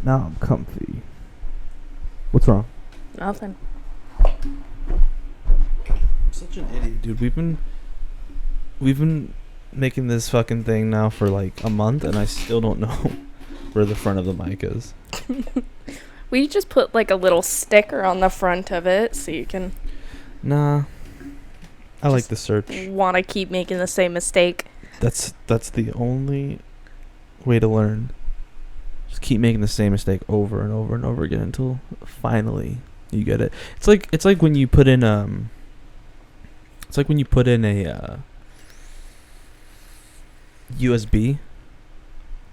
Now I'm comfy. What's wrong? Nothing. I'm such an idiot, dude. We've been making this fucking thing now for like a month, and I still don't know where the front of the mic is. We just put like a little sticker on the front of it so you can. Nah. I like the search. Want to keep making the same mistake. That's the only way to learn. Just keep making the same mistake over and over and over again until finally you get it. It's like when you put in a USB.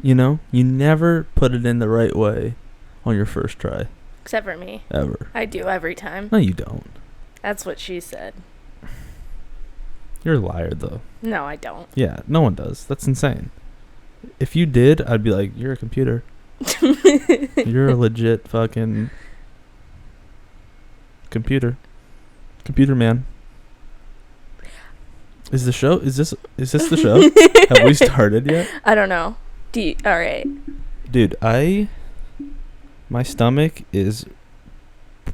You know, you never put it in the right way on your first try. Except for me. Ever. I do every time. No, you don't. That's what she said. You're a liar, though. No, I don't. Yeah, no one does. That's insane. If you did, I'd be like, you're a computer. You're a legit fucking computer man. Is this the show? Have we started yet? I don't know. All right. Dude, my stomach is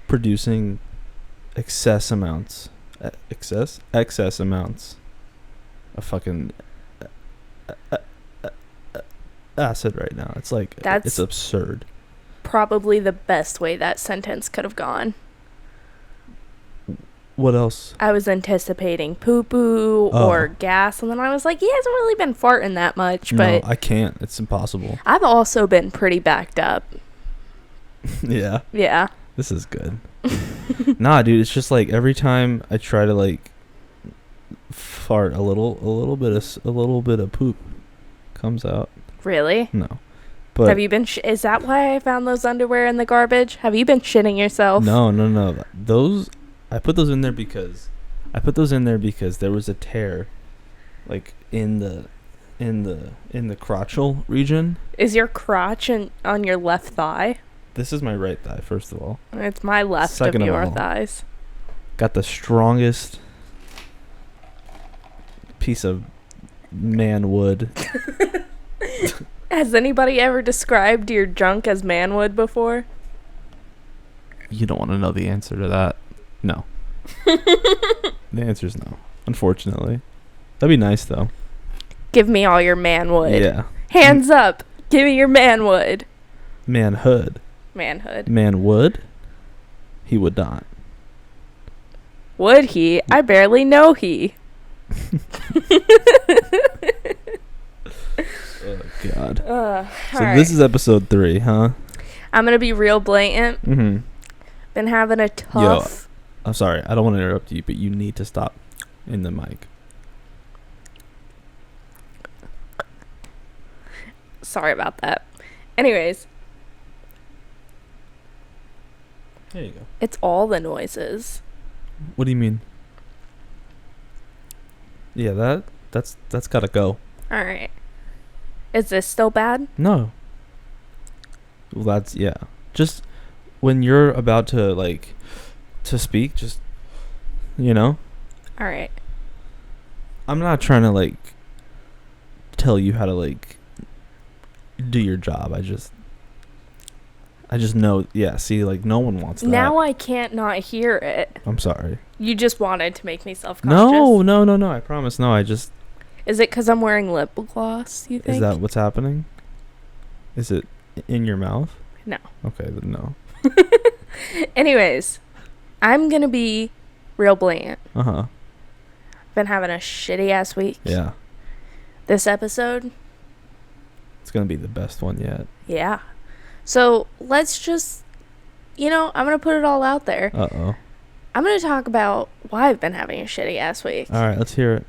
producing excess amounts of fucking acid right now. It's like, it's absurd. Probably the best way that sentence could have gone. What else? I was anticipating poo-poo or gas, and then I was like, he hasn't really been farting that much, but... No, I can't. It's impossible. I've also been pretty backed up. Yeah? Yeah. This is good. Nah, dude, it's just like every time I try to like fart, a little bit of poop comes out. Really? No. But have you been is that why I found those underwear in the garbage? Have you been shitting yourself? No. I put those in there because there was a tear like in the crotchal region. Is your crotch on your left thigh? This is my right thigh, first of all. It's my left Second of your of all, thighs. Got the strongest piece of manwood. Has anybody ever described your junk as manwood before? You don't want to know the answer to that. No. The answer is no, unfortunately. That'd be nice, though. Give me all your manwood. Yeah. Hands up. Give me your manwood. Manhood. Manwood? He would not. Would he? I barely know he. Oh, God. So right. This is episode 3, huh? I'm going to be real blatant. Mm-hmm. Been having a tough... I'm sorry. I don't want to interrupt you, but you need to stop in the mic. Sorry about that. Anyways. There you go. It's all the noises. What do you mean? Yeah, that's gotta go. All right. Is this still bad? No. Well, that's, yeah. Just when you're about to, like, to speak, just, you know? All right. I'm not trying to, like, tell you how to, like, do your job. I just know, yeah, see, like, no one wants that. Now I can't not hear it. I'm sorry. You just wanted to make me self-conscious. No, I promise. No, I just... Is it because I'm wearing lip gloss, you think? Is that what's happening? Is it in your mouth? No. Okay, then no. Anyways, I'm going to be real blatant. Uh-huh. Been having a shitty-ass week. Yeah. This episode... It's going to be the best one yet. Yeah. So, let's just... I'm going to put it all out there. Uh-oh. I'm going to talk about why I've been having a shitty-ass week. All right, let's hear it.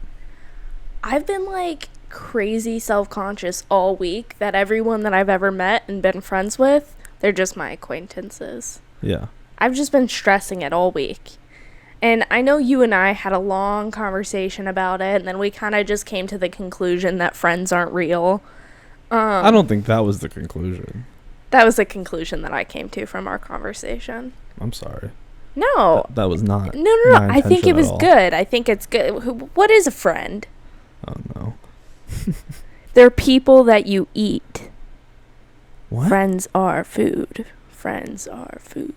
I've been, like, crazy self-conscious all week that everyone that I've ever met and been friends with, they're just my acquaintances. Yeah. I've just been stressing it all week. And I know you and I had a long conversation about it, and then we kind of just came to the conclusion that friends aren't real. I don't think that was the conclusion. That was the conclusion that I came to from our conversation. I'm sorry. No. That was not. No. I think it was good. I think it's good. What is a friend? Oh, no. They're people that you eat. What? Friends are food. Friends are food.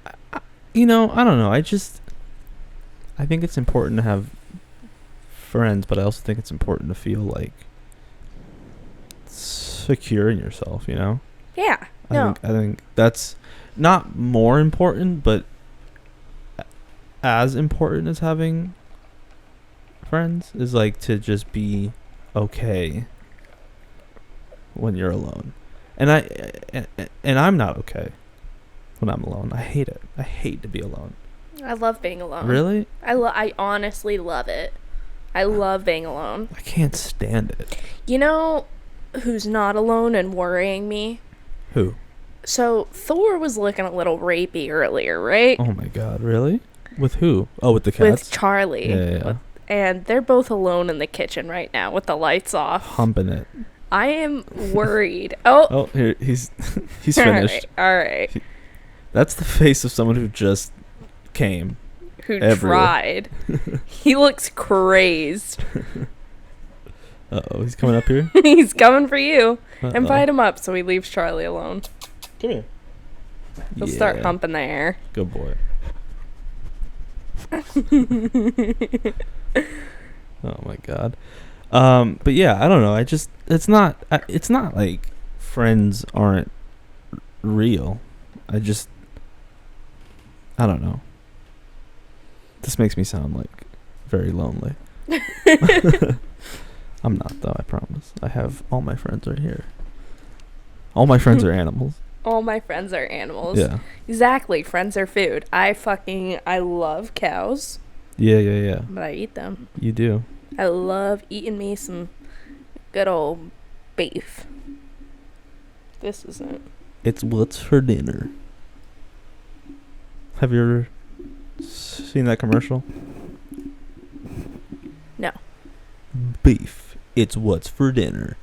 I don't know. I think it's important to have friends, but I also think it's important to feel like secure in yourself, Yeah. I think that's not more important, but as important as having friends is like to just be okay when you're alone. And I'm not okay when I'm alone. I hate it. I hate to be alone. I love being alone. Really? I honestly love it. I love being alone. I can't stand it. You know who's not alone and worrying me? Who? So Thor was looking a little rapey earlier, right? Oh my god, really? With who? Oh, with the cats? With Charlie. Yeah. And they're both alone in the kitchen right now with the lights off. Humping it. I am worried. Oh, here he's finished. All right. That's the face of someone who just came. Who everywhere. tried. He looks crazed. Uh-oh, he's coming up here? He's coming for you. Uh-oh. Invite him up so he leaves Charlie alone. Come here. He'll start humping the air. Good boy. Oh my god. But yeah, I don't know. It's not like friends aren't real. I don't know. This makes me sound like very lonely. I'm not, though, I promise. I have all my friends right here. All my friends are animals. All my friends are animals. Yeah. Exactly. Friends are food. I love cows. Yeah. But I eat them. You do. I love eating me some good old beef. This isn't. It's what's for dinner. Have you ever seen that commercial? No. Beef. It's what's for dinner.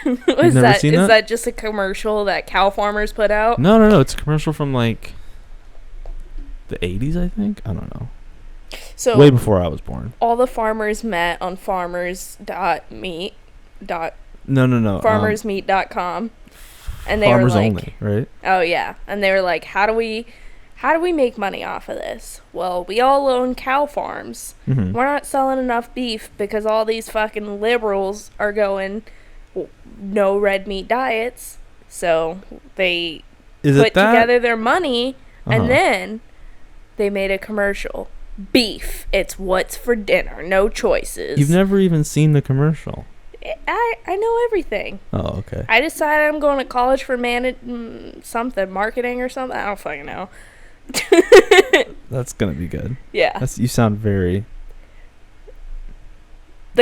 Is never seen that? That just a commercial that cow farmers put out? No. It's a commercial from like the 80s, I think. I don't know. So way before I was born. All the farmers met on farmers.meet. No. Farmersmeet.com. And they farmers were like, only, right? Oh yeah. And they were like, how do we make money off of this? Well, we all own cow farms. Mm-hmm. We're not selling enough beef because all these fucking liberals are going no red meat diets. So they put together their money and then they made a commercial. Beef. It's what's for dinner. No choices. You've never even seen the commercial. I know everything. Oh, okay. I decided I'm going to college for marketing or something. I don't fucking know. That's gonna be good. Yeah. You sound very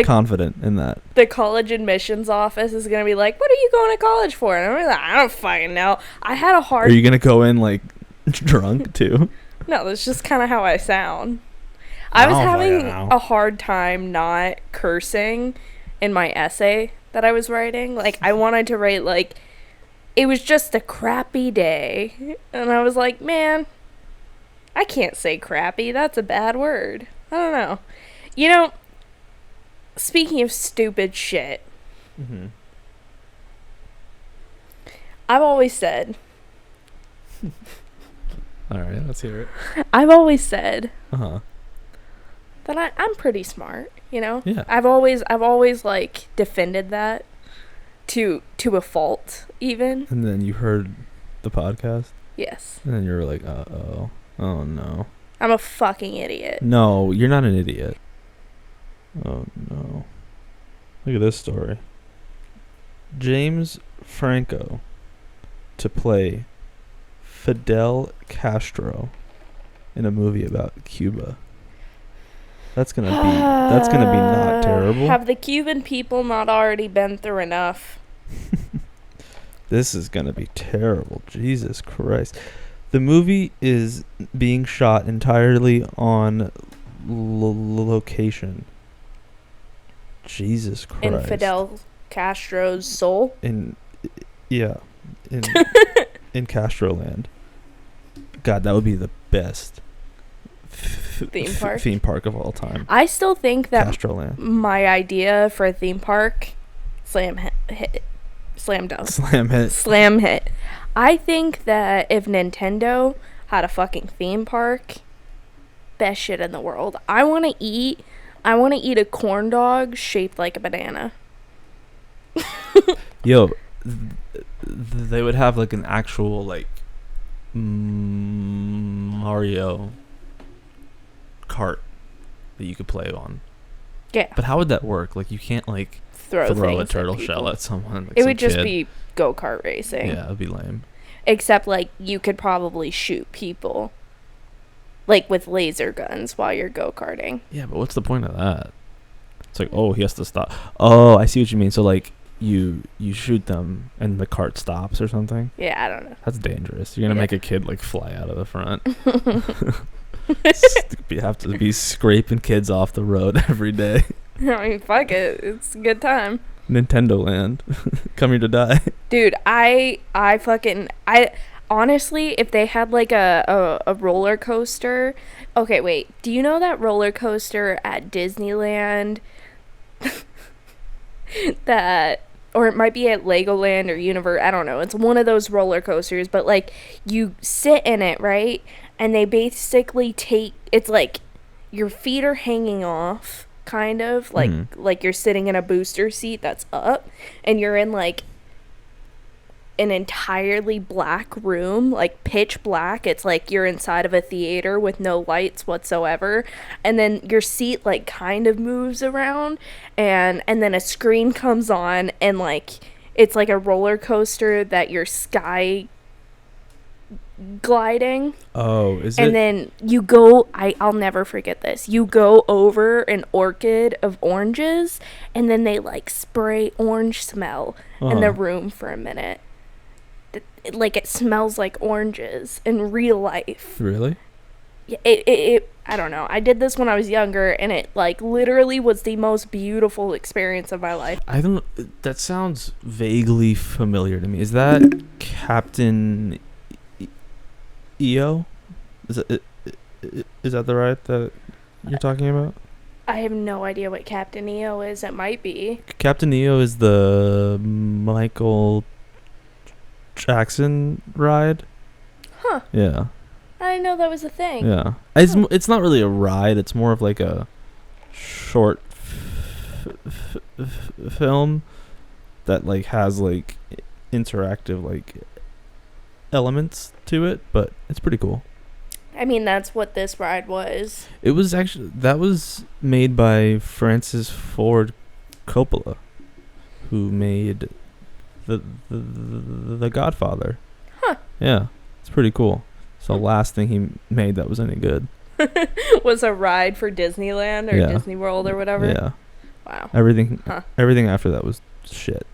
confident in that. The college admissions office is gonna be like, "What are you going to college for?" And I'm like, "I don't fucking know." I had a hard. Are you gonna go in like drunk too? No, that's just kind of how I sound. I was having a hard time not cursing in my essay that I was writing. Like, I wanted to write like, it was just a crappy day, and I was like, man, I can't say crappy. That's a bad word. I don't know. You know, speaking of stupid shit, I've always said. All right, let's hear it. I've always said. That I'm pretty smart. You know. Yeah. I've always like defended that to a fault, even. And then you heard the podcast. Yes. And then you were like, oh no. I'm a fucking idiot. No, you're not an idiot. Oh no. Look at this story. James Franco to play Fidel Castro in a movie about Cuba. That's gonna be not terrible. Have the Cuban people not already been through enough? This is gonna be terrible. Jesus Christ. The movie is being shot entirely on location. Jesus Christ. In Fidel Castro's soul? In Castro Land. God, that would be the best theme park of all time. I still think that Castroland. my idea for a theme park slam hit. Slam dunk. Slam hit. Slam hit. I think that if Nintendo had a fucking theme park, best shit in the world. I want to eat a corn dog shaped like a banana. Yo, they would have like an actual like Mario kart that you could play on. Yeah. But how would that work? Like, you can't like throw a turtle shell at someone. Like, it would just be go-kart racing. Yeah, it'd be lame. Except like you could probably shoot people like with laser guns while you're go-karting. Yeah, but what's the point of that? It's like, oh, he has to stop. Oh, I see what you mean. So like you shoot them and the cart stops or something. Yeah, I don't know. That's dangerous. You're gonna make a kid like fly out of the front. You have to be scraping kids off the road every day. I mean, fuck it. It's a good time. Nintendo Land. Come here to die. Dude, I honestly, if they had like a roller coaster. Okay, wait. Do you know that roller coaster at Disneyland that, or it might be at Legoland or Universe, I don't know. It's one of those roller coasters, but like you sit in it, right? And they basically it's like your feet are hanging off, kind of like you're sitting in a booster seat that's up, and you're in like an entirely black room, like pitch black. It's like you're inside of a theater with no lights whatsoever, and then your seat like kind of moves around, and then a screen comes on, and like it's like a roller coaster that you're sky gliding. Oh, is and it? Then you go, I'll never forget this. You go over an orchard of oranges, and then they like spray orange smell in the room for a minute. It smells like oranges in real life. Really? Yeah, it I don't know. I did this when I was younger, and it like literally was the most beautiful experience of my life. That sounds vaguely familiar to me. Is that Captain EO? Is that the ride that you're talking about? I have no idea what Captain EO is. It might be. Captain EO is the Michael Jackson ride. Huh. Yeah. I didn't know that was a thing. Yeah. It's not really a ride. It's more of like a short film that like has like interactive like elements to it, but it's pretty cool. I mean, that's what this ride was. It was that was made by Francis Ford Coppola, who made the Godfather. Huh. Yeah, it's pretty cool. It's the last thing he made that was any good. Was a ride for Disneyland or Disney World or whatever. Yeah. Wow. Everything after that was shit.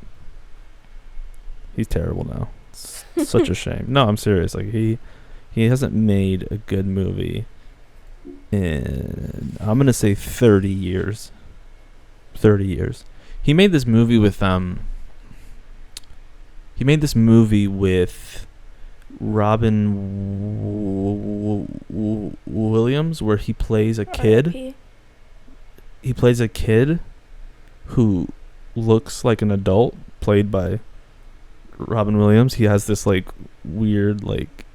He's terrible now. It's such a shame. No, I'm serious. Like he hasn't made a good movie in, I'm gonna say 30 years. 30 years. He made this movie with Robin Williams, where he plays a kid. He plays a kid who looks like an adult, played by Robin Williams. He has this like weird like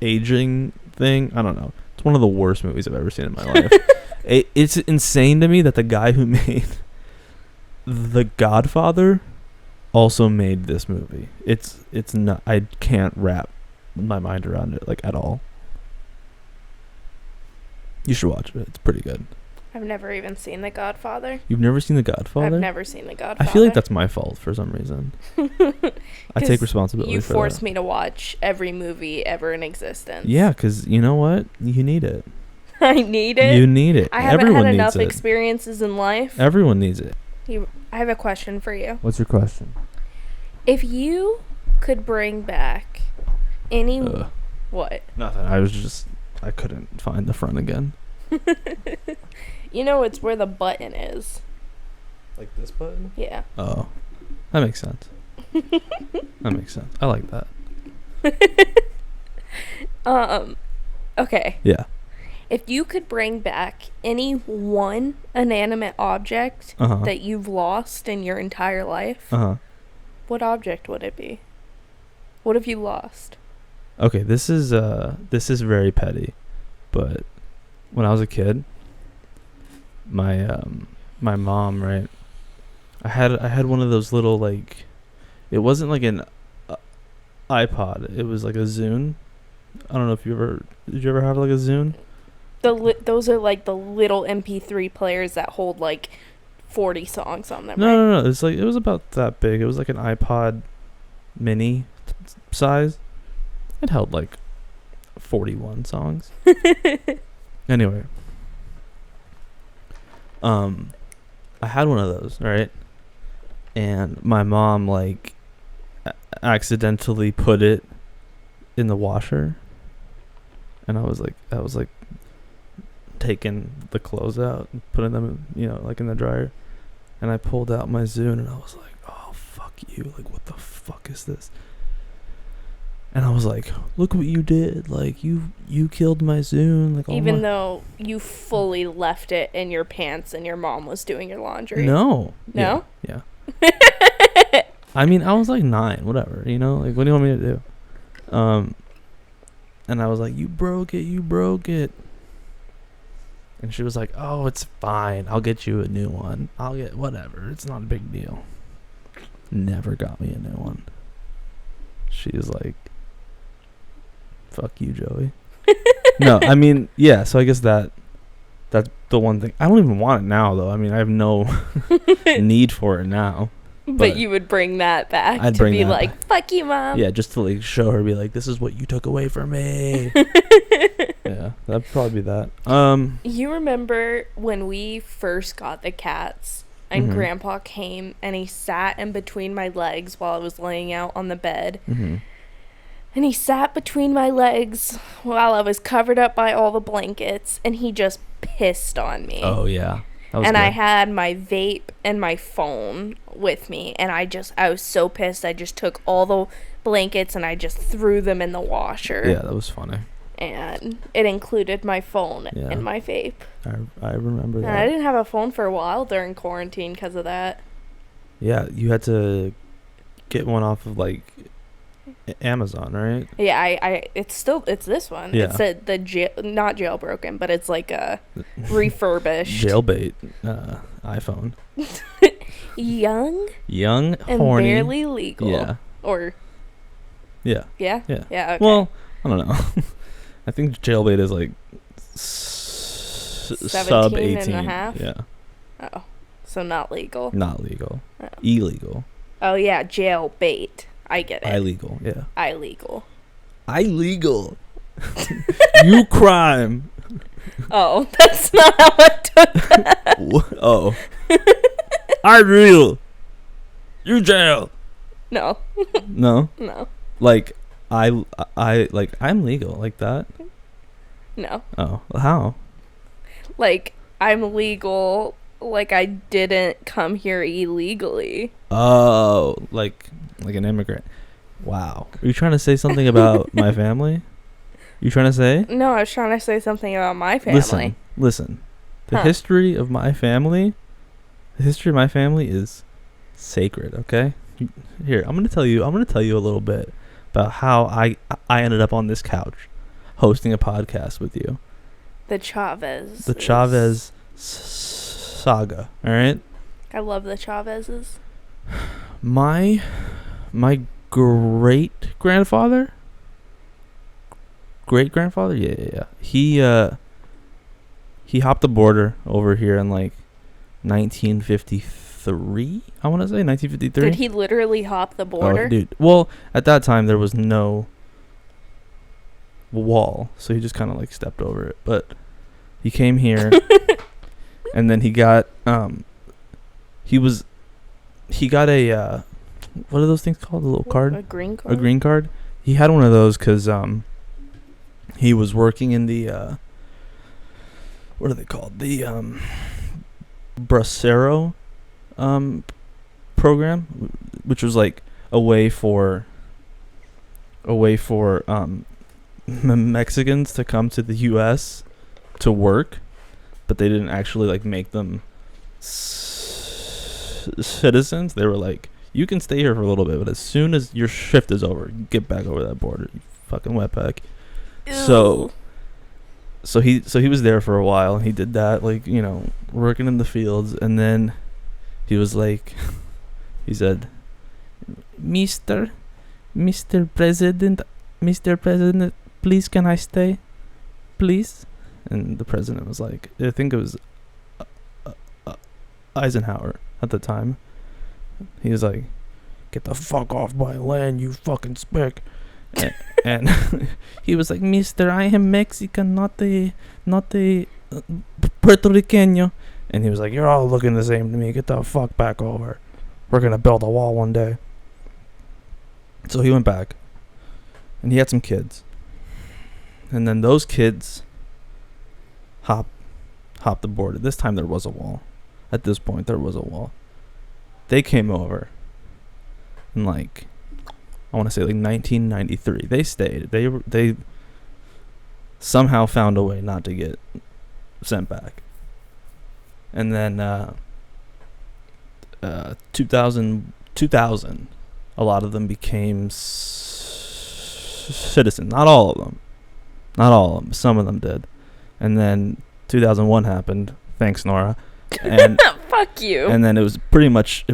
aging thing. I don't know. It's one of the worst movies I've ever seen in my life. It's insane to me that the guy who made The Godfather also made this movie. It's not. I can't wrap my mind around it like at all. You should watch it. It's pretty good. I've never even seen The Godfather. You've never seen The Godfather? I've never seen The Godfather. I feel like that's my fault for some reason. I take responsibility for that. You forced me to watch every movie ever in existence. Yeah, because you know what? You need it. I need it? You need it. I haven't had enough experiences in life. Everyone needs it. I have a question for you. What's your question? If you could bring back any... What? Nothing. I couldn't find the front again. You know, it's where the button is. Like this button? Yeah. Oh. That makes sense. That makes sense. I like that. Okay. Yeah. If you could bring back any one inanimate object that you've lost in your entire life, What object would it be? What have you lost? Okay, this is very petty, but when I was a kid, my mom, right? I had one of those little, like, it wasn't like an iPod. It was like a Zune. I don't know if did you ever have like a Zune? Those are like the little MP3 players that hold like 40 songs on them. No. It's like, it was about that big. It was like an iPod mini size. It held like 41 songs. Anyway, I had one of those, right? And my mom like accidentally put it in the washer, and I was like taking the clothes out and putting them, like in the dryer, and I pulled out my Zune, and I was like, oh fuck you, like what the fuck is this? And I was like, look what you did, like you killed my Zune, like even though you fully left it in your pants and your mom was doing your laundry. No. Yeah. I mean, I was like 9, whatever, like what do you want me to do? And I was like, you broke it. And she was like, oh, it's fine, I'll get you a new one, I'll get whatever, it's not a big deal. Never got me a new one. She's like, fuck you, Joey. No, I mean, yeah, so I guess that's the one thing. I don't even want it now, though. I mean, I have no need for it now. But you would bring that back to be like, fuck you, Mom. Yeah, just to like show her, be like, this is what you took away from me. Yeah, that'd probably be that. You remember when we first got the cats and Grandpa came and he sat in between my legs while I was laying out on the bed. Mm-hmm. And he sat between my legs while I was covered up by all the blankets, and he just pissed on me. Oh, yeah. And good. I had my vape and my phone with me, and I was so pissed. I just took all the blankets and I just threw them in the washer. Yeah, that was funny. And it included my phone and my vape. I remember that. And I didn't have a phone for a while during quarantine because of that. Yeah, you had to get one off of like Amazon, right? Yeah, it's this one. Yeah. It's not jailbroken, but it's like a refurbished jailbait iPhone. Young and horny, barely legal. Yeah. Or yeah. Yeah. Okay. Well, I don't know. I think jailbait is like sub 18 and a half. Yeah. Oh, so not legal. Not legal. Oh. Illegal. Oh yeah, jailbait. I get it. Illegal, yeah. Illegal. You crime. Oh, that's not how I took that. Oh. I real. You jail. No. No? No. Like, I'm legal like that? No. Oh, how? Like, I'm legal, like I didn't come here illegally. Oh, like an immigrant. Wow. Are you trying to say something about my family? You trying to say? No, I was trying to say something about my family. Listen. The history of my family is sacred, okay? Here, I'm going to tell you a little bit about how I ended up on this couch hosting a podcast with you. The Chavez saga, all right? I love the Chavezes. My great-grandfather? Great-grandfather? Yeah. He hopped the border over here in like 1953, I want to say 1953. Did he literally hop the border? Oh, dude. Well, at that time there was no wall, so he just kind of like stepped over it. But he came here, and then he got he got a what are those things called? A little card? A green card. A green card. He had one of those because he was working in the what are they called? The Bracero program, which was like a way for Mexicans to come to the U.S. to work, but they didn't actually like make them citizens. They were like, you can stay here for a little bit, but as soon as your shift is over, get back over that border, you fucking wetback. So he was there for a while, and he did that, like, you know, working in the fields, and then he was like, he said, Mr. President, please can I stay? Please? And the president was like, I think it was Eisenhower at the time. He was like, get the fuck off my land, you fucking spick. And he was like, Mister, I am Mexican, not the Puerto Rican. And he was like, you're all looking the same to me. Get the fuck back over. We're going to build a wall one day. So he went back. And he had some kids. And then those kids hopped the border. This time there was a wall. At this point, there was a wall. They came over. And like, I want to say like 1993. They stayed. They somehow found a way not to get sent back. And then 2000, a lot of them became citizens. Not all of them. Some of them did. And then 2001 happened. Thanks, Nora. And fuck you. And then it was pretty much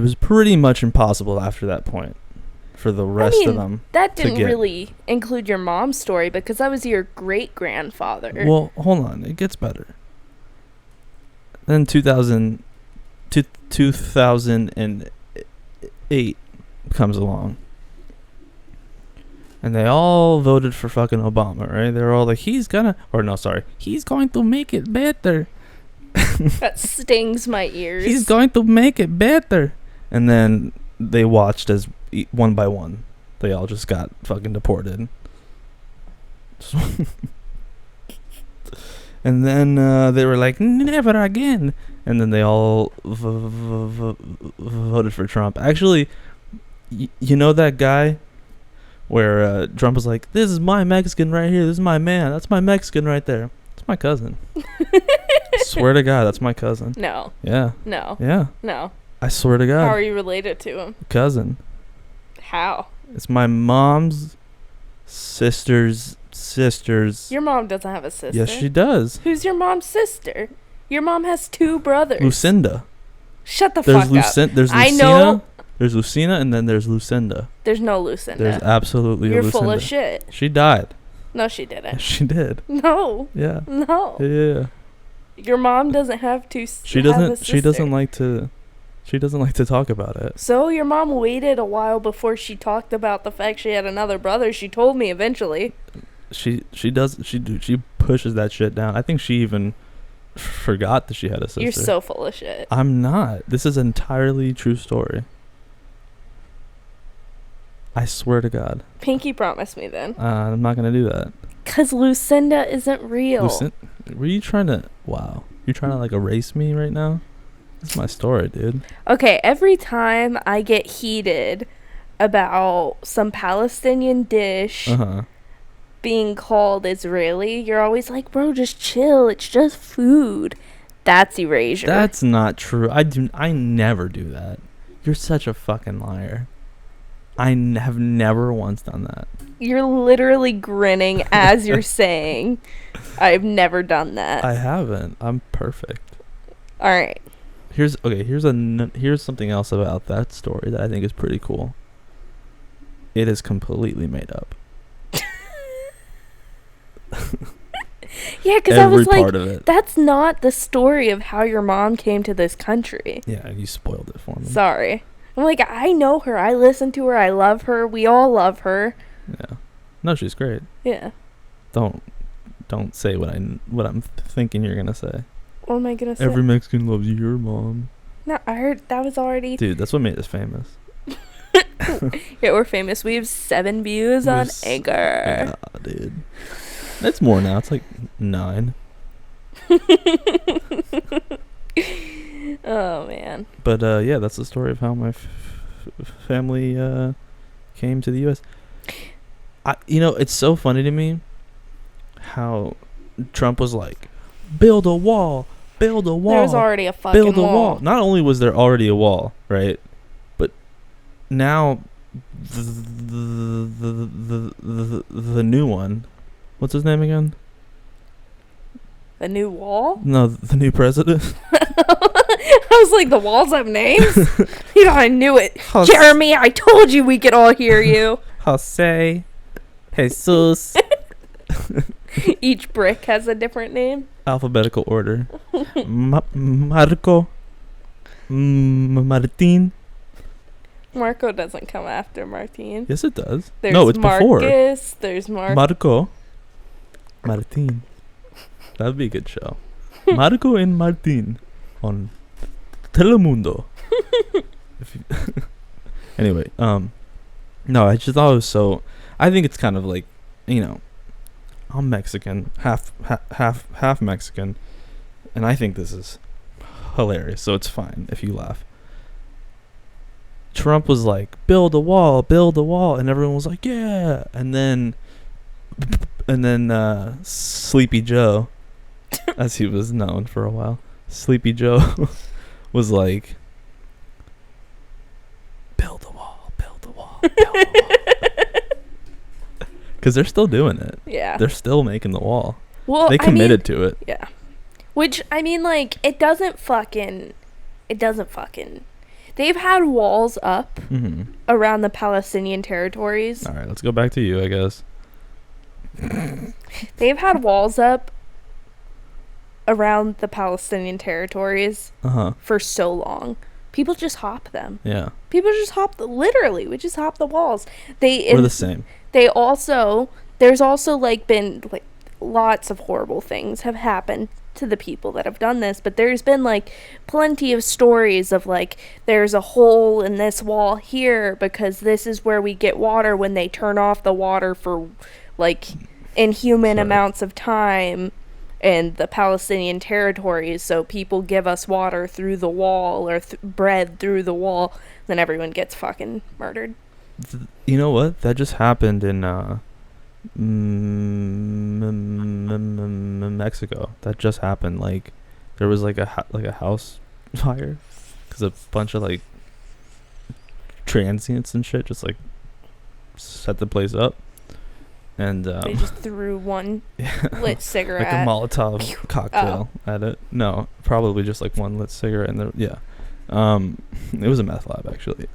impossible after that point for the rest of them. That didn't really include your mom's story, because that was your great grandfather. Well, hold on, it gets better. Then 2008 comes along, and they all voted for fucking Obama, right? They're all like, he's going to make it better. That stings my ears. He's going to make it better. And then they watched as one by one, they all just got fucking deported. And then they were like, never again. And then they all voted for Trump. Actually, you know that guy where Trump was like, this is my Mexican right here. This is my man. That's my Mexican right there. It's my cousin. Swear to God, that's my cousin. No. Yeah. No. Yeah. No. I swear to God. How are you related to him? Cousin. How? It's my mom's sister's. Your mom doesn't have a sister. Yes, she does. Who's your mom's sister? Your mom has two brothers. Lucinda. Shut the fuck up. There's Lucina. I know. There's Lucina, and then there's Lucinda. There's no Lucinda. There's absolutely a Lucinda. You're full of shit. She died. No, she didn't. Yes, she did. No. Yeah. No. Yeah. Your mom doesn't have to. She doesn't like to talk about it. So your mom waited a while before she talked about the fact she had another brother. She told me eventually. She pushes that shit down. I think she even forgot that she had a sister. You're so full of shit. I'm not. This is an entirely true story. I swear to God. Pinky promise me then. I'm not gonna do that. 'Cause Lucinda isn't real. Were you trying to? Wow. You're trying to like erase me right now? This is my story, dude. Okay, every time I get heated about some Palestinian dish being called Israeli, you're always like, bro, just chill. It's just food. That's erasure. That's not true. I never do that. You're such a fucking liar. I have never once done that. You're literally grinning as you're saying, I've never done that. I haven't. I'm perfect. All right. Here's something else about that story that I think is pretty cool. It is completely made up. Yeah, because I was like, that's not the story of how your mom came to this country. Yeah, you spoiled it for me. Sorry. I'm like, I know her. I listen to her. I love her. We all love her. Yeah. No, she's great. Yeah. Don't say what I'm thinking you're gonna say. What am I gonna say? Every Mexican loves your mom. No, I heard that was already. Dude, that's what made us famous. Yeah, we're famous. We have 7 views on Anchor. Yeah, dude. It's more now. It's like 9. Oh man. But yeah, that's the story of how my family came to the U.S. It's so funny to me how Trump was like, build a wall. There was already a fucking wall. Not only was there already a wall, right? But now the new one. What's his name again? The new wall? No, the new president. I was like, the walls have names? I knew it. Jeremy, I told you we could all hear you. Jose. Jesus. Each brick has a different name. Alphabetical order. Marco. Martin. Marco doesn't come after Martin. Yes, it does. There's no, it's before. Marcus. There's Marco. Martin. That'd be a good show. Marco and Martin on Telemundo. Anyway, no, I just thought it was so. I think it's kind of like, I'm Mexican, half Mexican, and I think this is hilarious. So it's fine if you laugh. Trump was like, build a wall, and everyone was like, yeah, and then Sleepy Joe, as he was known for a while, Sleepy Joe was like, build a wall. Because they're still doing it. Yeah. They're still making the wall. Well, they committed to it. Yeah. Which, like, it doesn't fucking. They've had walls up around the Palestinian territories. All right, let's go back to you, I guess. They've had walls up around the Palestinian territories for so long. People just hop them. Yeah. People just literally, we just hop the walls. We're the same. There's also been lots of horrible things have happened to the people that have done this, but there's been plenty of stories of there's a hole in this wall here because this is where we get water when they turn off the water for inhuman amounts of time in the Palestinian territories, so people give us water through the wall or bread through the wall, then everyone gets fucking murdered. You know what? That just happened in Mexico. That just happened. There was a house fire because a bunch of transients and shit just set the place up, and they just threw one lit cigarette, a Molotov cocktail at it. No, probably just one lit cigarette, and it was a meth lab actually.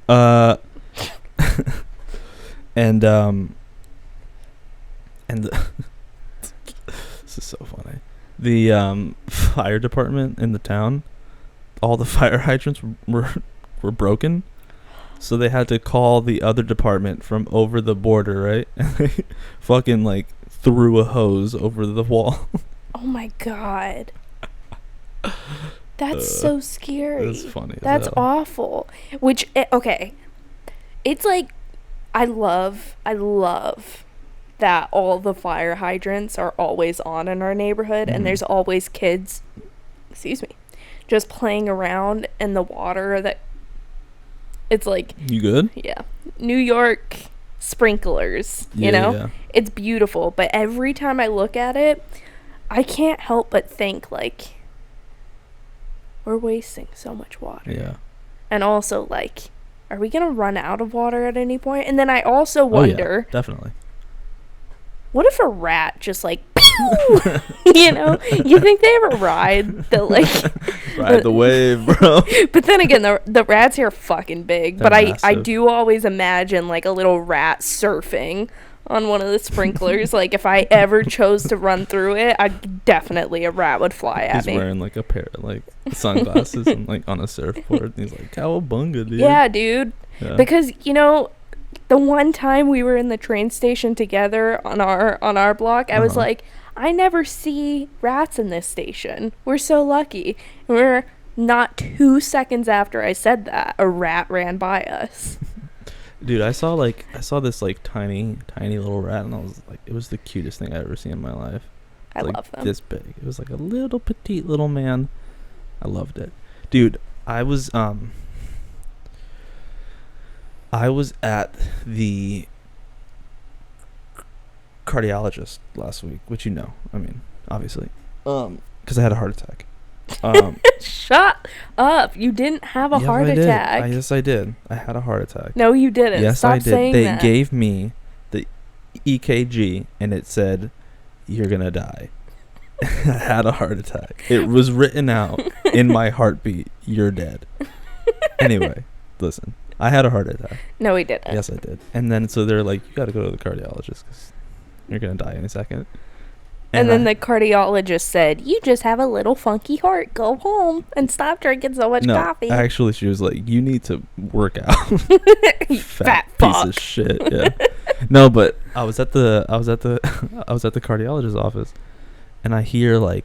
And this is so funny. The fire department in the town, all the fire hydrants were broken, so they had to call the other department from over the border, right? And they fucking threw a hose over the wall. Oh my god. That's so scary. That's funny. That's awful. Which okay. It's I love that all the fire hydrants are always on in our neighborhood, and there's always kids, just playing around in the water that it's You good? Yeah. New York sprinklers, Yeah. It's beautiful, but every time I look at it, I can't help but think we're wasting so much water. Yeah. And also are we gonna run out of water at any point? And then I also wonder, definitely, what if a rat just pew? You think they ever ride the ride the wave, bro? But then again, the rats here are fucking big. They're but massive. I do always imagine a little rat surfing on one of the sprinklers. If I ever chose to run through it, a rat would fly at me. He's wearing a pair of sunglasses and on a surfboard, and he's cowabunga, dude. Yeah, dude. Yeah. Because the one time we were in the train station together on our block, I was I never see rats in this station. We're so lucky. And we're not 2 seconds after I said that, a rat ran by us. Dude, I saw this tiny little rat, and I was it was the cutest thing I've ever seen in my life. I love them. This big. It was a little petite little man. I loved it. Dude, I was at the cardiologist last week, which I mean, obviously, because I had a heart attack. Shut up. You didn't have a heart attack. Yes, I did. I had a heart attack. No, you didn't. Yes, Stop I did. Saying they that. gave me the EKG, and it said, "You're going to die." I had a heart attack. It was written out in my heartbeat, "You're dead." Anyway, listen. I had a heart attack. No, he didn't. Yes, I did. And then so they're like, "You got to go to the cardiologist because you're going to die any second." And then the cardiologist said, "You just have a little funky heart. Go home and stop drinking so much coffee." Actually, she was like, "You need to work out." Fat piece fuck. of shit. Yeah. No, but I was at the cardiologist's office, and I hear like,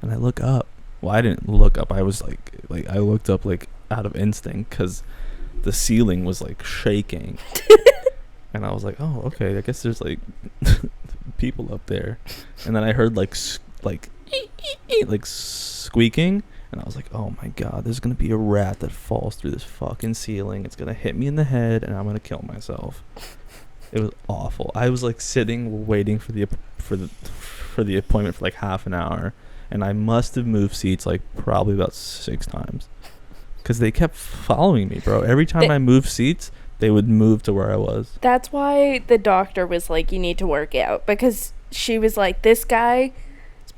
and I look up. Well, I didn't look up. I was like I looked up like out of instinct because the ceiling was like shaking. And I was like, "Oh, okay. I guess there's like people up there." And then I heard like squeaking, and I was like, "Oh my god, there's gonna be a rat that falls through this fucking ceiling. It's gonna hit me in the head, and I'm gonna kill myself." It was awful. I was like sitting waiting for the appointment for like half an hour, and I must have moved seats like probably about 6 times, because they kept following me, bro. Every time I moved seats, they would move to where I was. That's why the doctor was like, "You need to work out," because she was like, "This guy's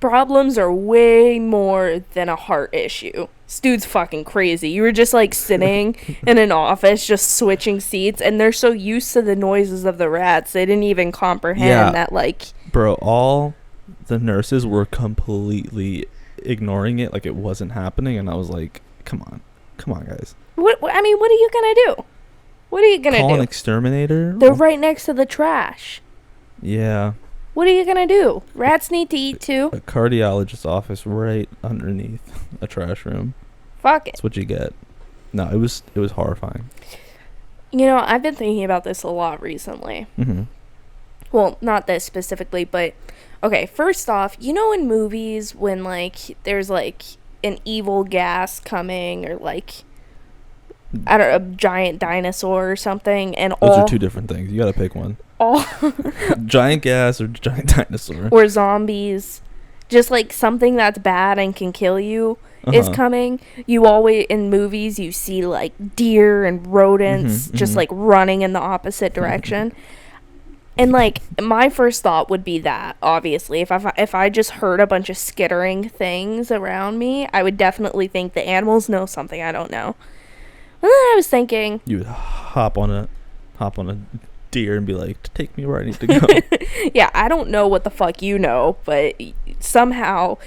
problems are way more than a heart issue. This dude's fucking crazy. You were just like sitting in an office just switching seats, and they're so used to the noises of the rats, they didn't even comprehend that like..." Bro, all the nurses were completely ignoring it like it wasn't happening, and I was like, come on guys. What are you gonna do? What are you gonna do? Call an exterminator? They're right next to the trash. Yeah. What are you gonna do? Rats need to eat too. A cardiologist's office right underneath a trash room. Fuck it. That's what you get. No, it was horrifying. You know, I've been thinking about this a lot recently. Mm-hmm. Well, not this specifically, but okay, first off, you know in movies when like there's like an evil gas coming, or like, I don't know, a giant dinosaur or something, and those are 2 different things. You gotta pick one. Giant gas or giant dinosaur. Or zombies. Just like something that's bad and can kill you is coming. You always, in movies, you see like deer and rodents just like running in the opposite direction. And like my first thought would be that, obviously, if I just heard a bunch of skittering things around me, I would definitely think the animals know something I don't know. And then I was thinking, you would hop on a deer and be like, "Take me where I need to go." Yeah, I don't know what the fuck you know, but somehow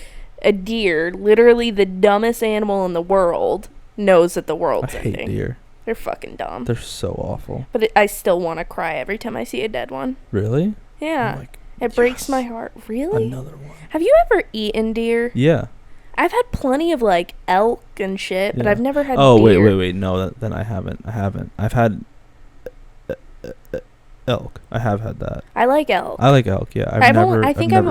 a deer, literally the dumbest animal in the world, knows that the world's ending. I hate deer. They're fucking dumb. They're so awful. But I still want to cry every time I see a dead one. Really? Yeah. Like, it breaks my heart. Really? Another one. Have you ever eaten deer? Yeah. I've had plenty of like elk and shit, but I've never had deer. Oh, wait. No, then I haven't. I've had elk. I have had that. I like elk. I like elk, yeah. I've never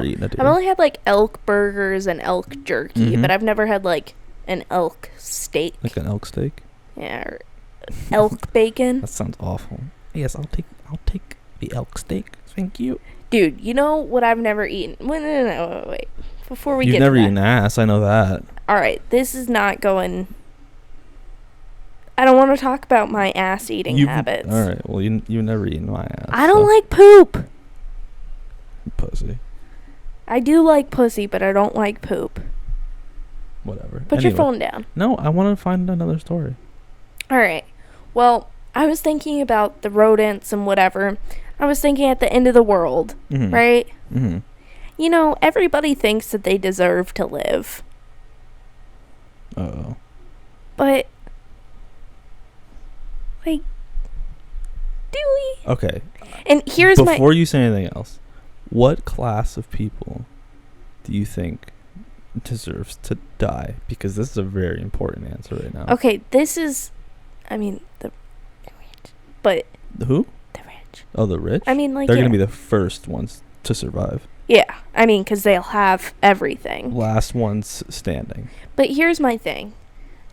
eaten a deer. I've only had like elk burgers and elk jerky, but I've never had like an elk steak. Like an elk steak? Yeah, or elk bacon. That sounds awful. Yes, I'll take the elk steak. Thank you. Dude, you know what I've never eaten? Wait. Before we get to that. You've never eaten ass, I know that. Alright, this is not going... I don't want to talk about my ass eating habits. Alright, well, you've never eaten my ass. I don't like poop. Pussy. I do like pussy, but I don't like poop. Whatever. Put your phone down. No, I want to find another story. Alright, well, I was thinking about the rodents and whatever. I was thinking at the end of the world, right? Mm-hmm. You know, everybody thinks that they deserve to live. Uh-oh. But, like, do we? Okay. And here's Before you say anything else, what class of people do you think deserves to die? Because this is a very important answer right now. Okay, this is, I mean, the rich. But. Who? The rich. Oh, the rich? I mean, like, they're going to be the first ones to survive. Yeah, I mean, because they'll have everything. Last ones standing. But here's my thing.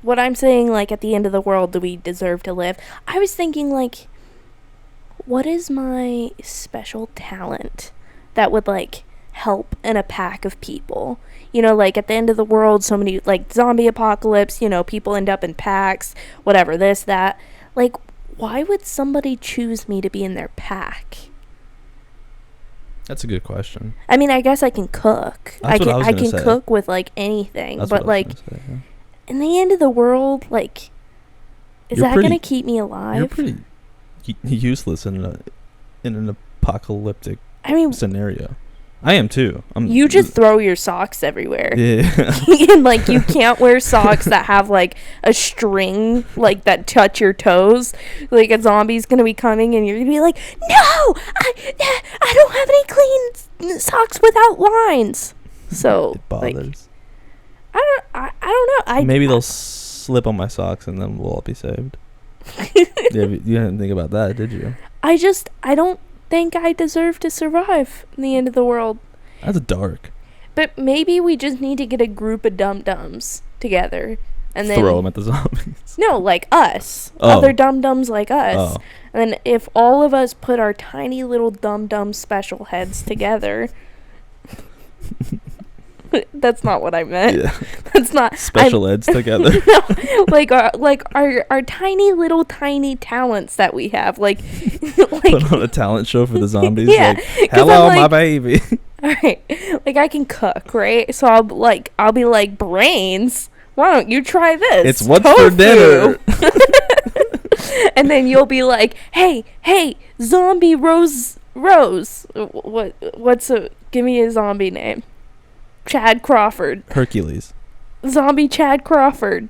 What I'm saying, like, at the end of the world, do we deserve to live? I was thinking, like, what is my special talent that would, like, help in a pack of people. You know, like, at the end of the world, so many, like, zombie apocalypse, you know, people end up in packs, whatever, this, that. Like, why would somebody choose me to be in their pack? That's a good question. I mean, I guess I can cook. I can cook with, like, anything. But, like, in the end of the world, like, is that going to keep me alive? You're pretty useless in an apocalyptic scenario. I am too. You just throw your socks everywhere. Yeah. And, like, you can't wear socks that have, like, a string, like, that touch your toes. Like, a zombie's gonna be coming and you're gonna be like, no! I don't have any clean socks without lines. So, it bothers. Like, I don't know. Maybe they'll slip on my socks and then we'll all be saved. Yeah, you didn't think about that, did you? I don't think I deserve to survive in the end of the world. That's dark. But maybe we just need to get a group of dum-dums together and then throw them at the zombies. No, like us. Other dum-dums like us. And then if all of us put our tiny little dum-dum special heads together. That's not what I meant. Yeah. That's not special eds together. No, like our tiny little tiny talents that we have, like put on a talent show for the zombies. Yeah, like, hello, my baby. All right, like, I can cook, right? So I'll be like, Brains, why don't you try this? It's what's tofu for dinner. And then you'll be like, hey, zombie Rose. Give me a zombie name. Chad Crawford. Hercules. Zombie Chad Crawford.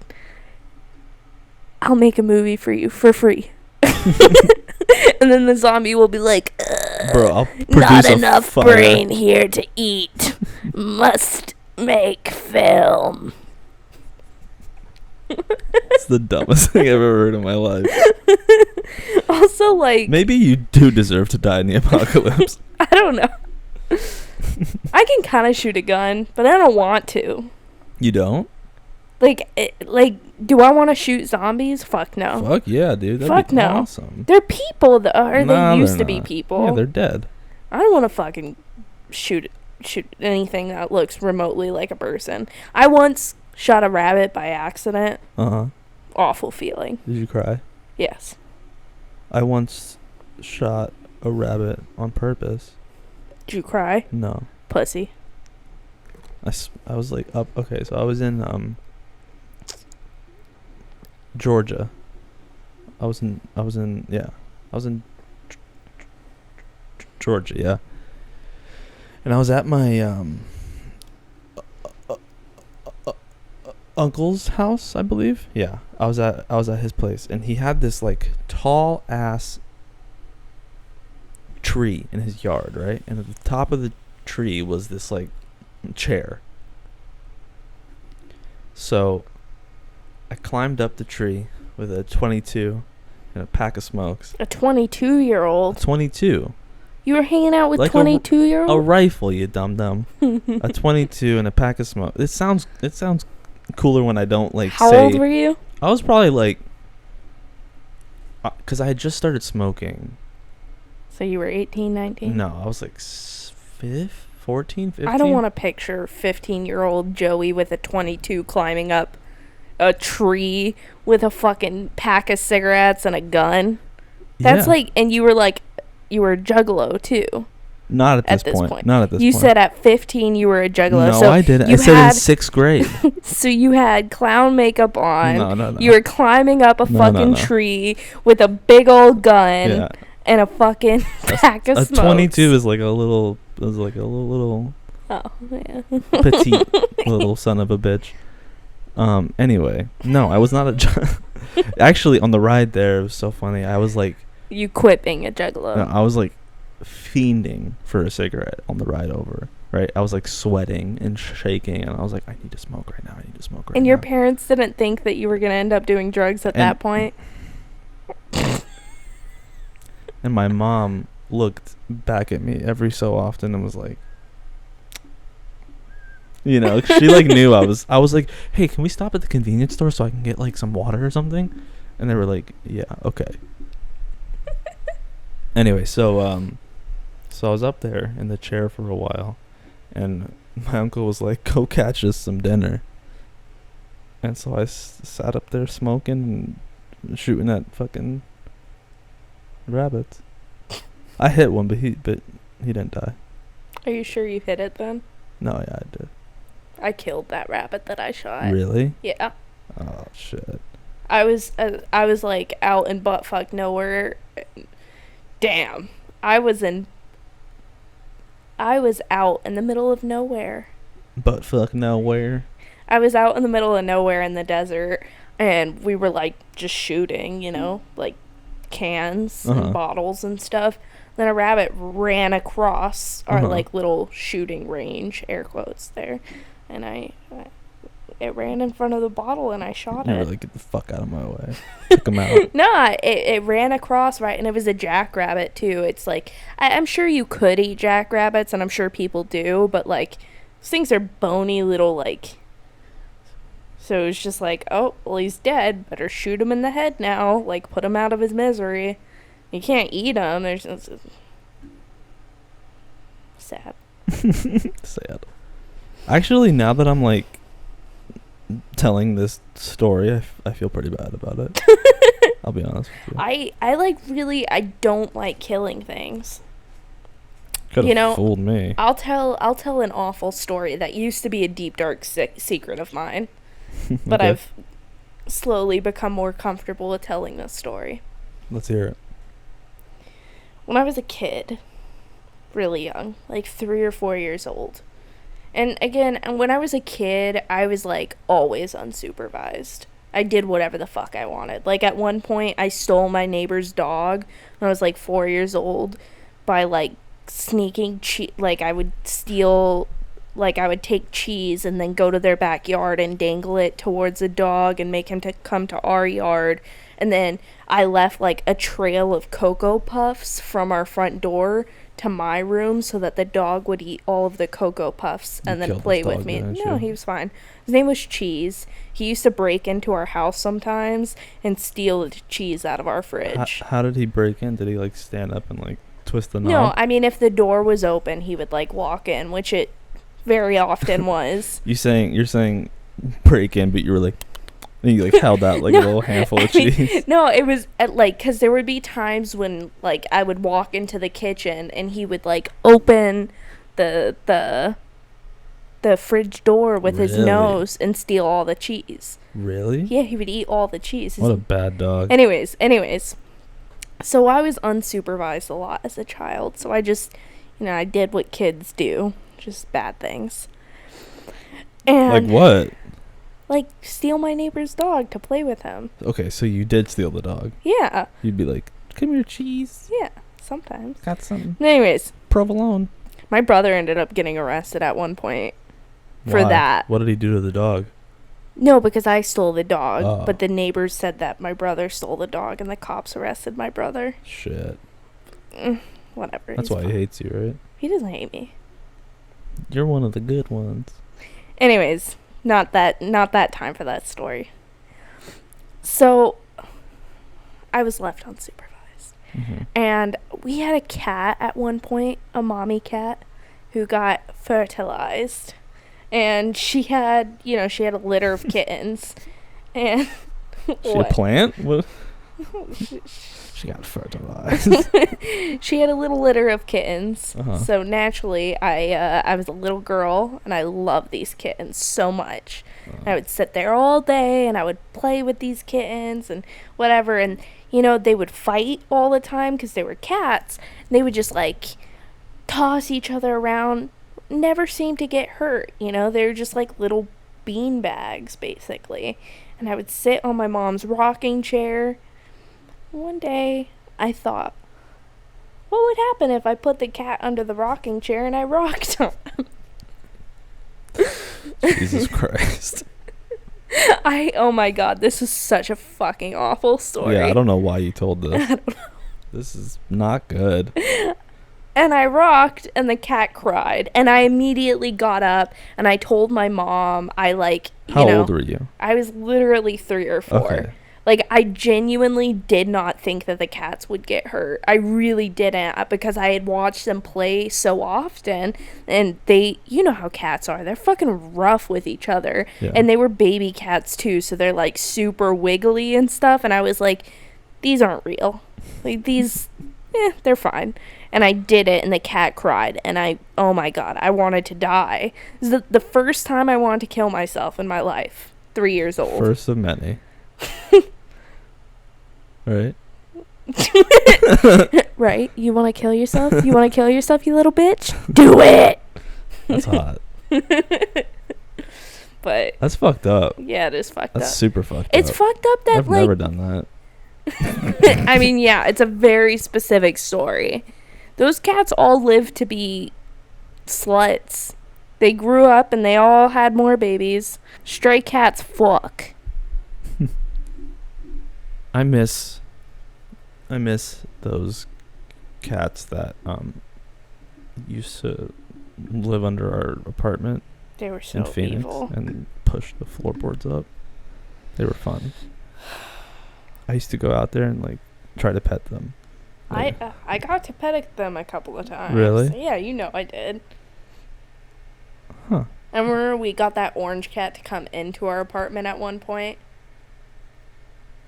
I'll make a movie for you for free. And then the zombie will be like, bro, I'll produce not enough brain here to eat. Must make film. It's the dumbest thing I've ever heard in my life. Also, like, maybe you do deserve to die in the apocalypse. I don't know. I can kind of shoot a gun, but I don't want to. You don't? Like, do I want to shoot zombies? Fuck no. Fuck yeah, dude. That'd be awesome. They're people, though. Or they used to be people. Yeah, they're dead. I don't want to fucking shoot anything that looks remotely like a person. I once shot a rabbit by accident. Awful feeling. Did you cry? Yes. I once shot a rabbit on purpose. Did you cry? No. Pussy. I was like up. Okay, so I was in Georgia. I was in Georgia, yeah. And I was at my uncle's house, I believe. Yeah, I was at his place, and he had this like tall ass tree in his yard, right? And at the top of the tree was this like chair. So I climbed up the tree with a 22 and a pack of smokes. A 22-year-old. 22. You were hanging out with like 22-year-old? A rifle, you dumb. A 22 and a pack of smoke. It sounds cooler when I don't like How say. How old were you? I was probably like, because I had just started smoking. So you were 18, 19? No, I was like 14, 15. I don't want to picture 15-year-old Joey with a 22 climbing up a tree with a fucking pack of cigarettes and a gun. That's like, and you were a juggalo too. Not at this point. Not at this point. You said at 15 you were a juggalo. No, so I didn't. I said in 6th grade. So you had clown makeup on. No. You were climbing up a fucking tree with a big old gun and a fucking pack of smokes. A 22 is like a little. Oh yeah. Petite little son of a bitch. Anyway, no, I was not a. Actually, on the ride there, it was so funny. I was like. You quit being a juggalo. No, I was like fiending for a cigarette on the ride over, right? I was like sweating and shaking, and I was like, I need to smoke right now. And your parents didn't think that you were going to end up doing drugs at that point? And my mom looked back at me every so often and was like, you know, she like knew I was like, hey, can we stop at the convenience store so I can get like some water or something? And they were like, yeah, okay. Anyway, so I was up there in the chair for a while, And my uncle was like, go catch us some dinner. And so I sat up there smoking and shooting at fucking rabbits. I hit one, but he didn't die. Are you sure you hit it then? No, yeah, I did. I killed that rabbit that I shot. Really? Yeah. Oh, shit. I was like out in buttfuck nowhere. Damn. I was out in the middle of nowhere. Buttfuck nowhere? I was out in the middle of nowhere in the desert, and we were like just shooting, you know, like cans and bottles and stuff. Then a rabbit ran across our like little shooting range, air quotes there, and it ran in front of the bottle and I shot it. Really, get the fuck out of my way. Took him out. Nah, it ran across, right, and it was a jackrabbit too. It's like I'm sure you could eat jackrabbits, and I'm sure people do, but like those things are bony little like. So it was just like, oh, well, he's dead. Better shoot him in the head now. Like, put him out of his misery. You can't eat him. There's sad. Sad. Actually, now that I'm like telling this story, I feel pretty bad about it. I'll be honest with you. I like really, I don't like killing things. Could've fooled me. I'll tell an awful story that used to be a deep dark secret of mine. But okay. I've slowly become more comfortable with telling this story. Let's hear it. When I was a kid, really young, like 3 or 4 years old. And again, when I was a kid, I was like always unsupervised. I did whatever the fuck I wanted. Like at one point, I stole my neighbor's dog when I was like 4 years old by like sneaking like I would steal. Like, I would take cheese and then go to their backyard and dangle it towards the dog and make him to come to our yard. And then I left, like, a trail of Cocoa Puffs from our front door to my room so that the dog would eat all of the Cocoa Puffs and then play with me. No, he was fine. His name was Cheese. He used to break into our house sometimes and steal the cheese out of our fridge. How did he break in? Did he, like, stand up and, like, twist the knob? No, I mean, if the door was open, he would, like, walk in, which it very often was. You're saying break in, but you were like, and you like held out like a little handful of cheese. No, it was at like, because there would be times when like I would walk into the kitchen and he would like open the fridge door with his nose and steal all the cheese. Really? Yeah, he would eat all the cheese. What a bad dog. Anyways, so I was unsupervised a lot as a child, so I just, I did what kids do. Just bad things. And like what? Like steal my neighbor's dog to play with him. Okay, so you did steal the dog. Yeah. You'd be like, come here, Cheese. Yeah, sometimes. Got something. Anyways. Provolone. My brother ended up getting arrested at one point for that. What did he do to the dog? No, because I stole the dog. But the neighbors said that my brother stole the dog and the cops arrested my brother. Shit. Whatever. That's why he hates you, right? He doesn't hate me. You're one of the good ones. Anyways, not that time for that story. So, I was left unsupervised. Mm-hmm. And we had a cat at one point, a mommy cat, who got fertilized. And she had a litter of kittens. And she a plant? What? She got fertilized. She had a little litter of kittens. So naturally, I was a little girl, and I loved these kittens so much. I would sit there all day, and I would play with these kittens and whatever. And, they would fight all the time because they were cats. They would just, like, toss each other around. Never seemed to get hurt, They were just, like, little bean bags, basically. And I would sit on my mom's rocking chair. One day, I thought, what would happen if I put the cat under the rocking chair and I rocked him? Jesus Christ. Oh my God, this is such a fucking awful story. Yeah, I don't know why you told this. I don't know. This is not good. And I rocked, and the cat cried. And I immediately got up, and I told my mom, How old were you? I was literally 3 or 4. Okay. Like, I genuinely did not think that the cats would get hurt. I really didn't, because I had watched them play so often, and they, you know how cats are. They're fucking rough with each other. Yeah. And they were baby cats, too, so they're, like, super wiggly and stuff, and I was like, these aren't real. Like, these, they're fine. And I did it, and the cat cried, and oh my God, I wanted to die. It was the first time I wanted to kill myself in my life. 3 years old. First of many. Right? Right? You want to kill yourself? You want to kill yourself, you little bitch? Do it! That's hot. But that's fucked up. Yeah, it is fucked up. That's super fucked It's up. fucked up that, I've never done that. I mean, yeah, it's a very specific story. Those cats all lived to be sluts. They grew up and they all had more babies. Stray cats fuck. I miss those cats that used to live under our apartment. They were so in Phoenix evil and push the floorboards up. They were fun. I used to go out there and like try to pet them. I got to pet them a couple of times. Really? Yeah, you know I did. Huh. I remember we got that orange cat to come into our apartment at one point.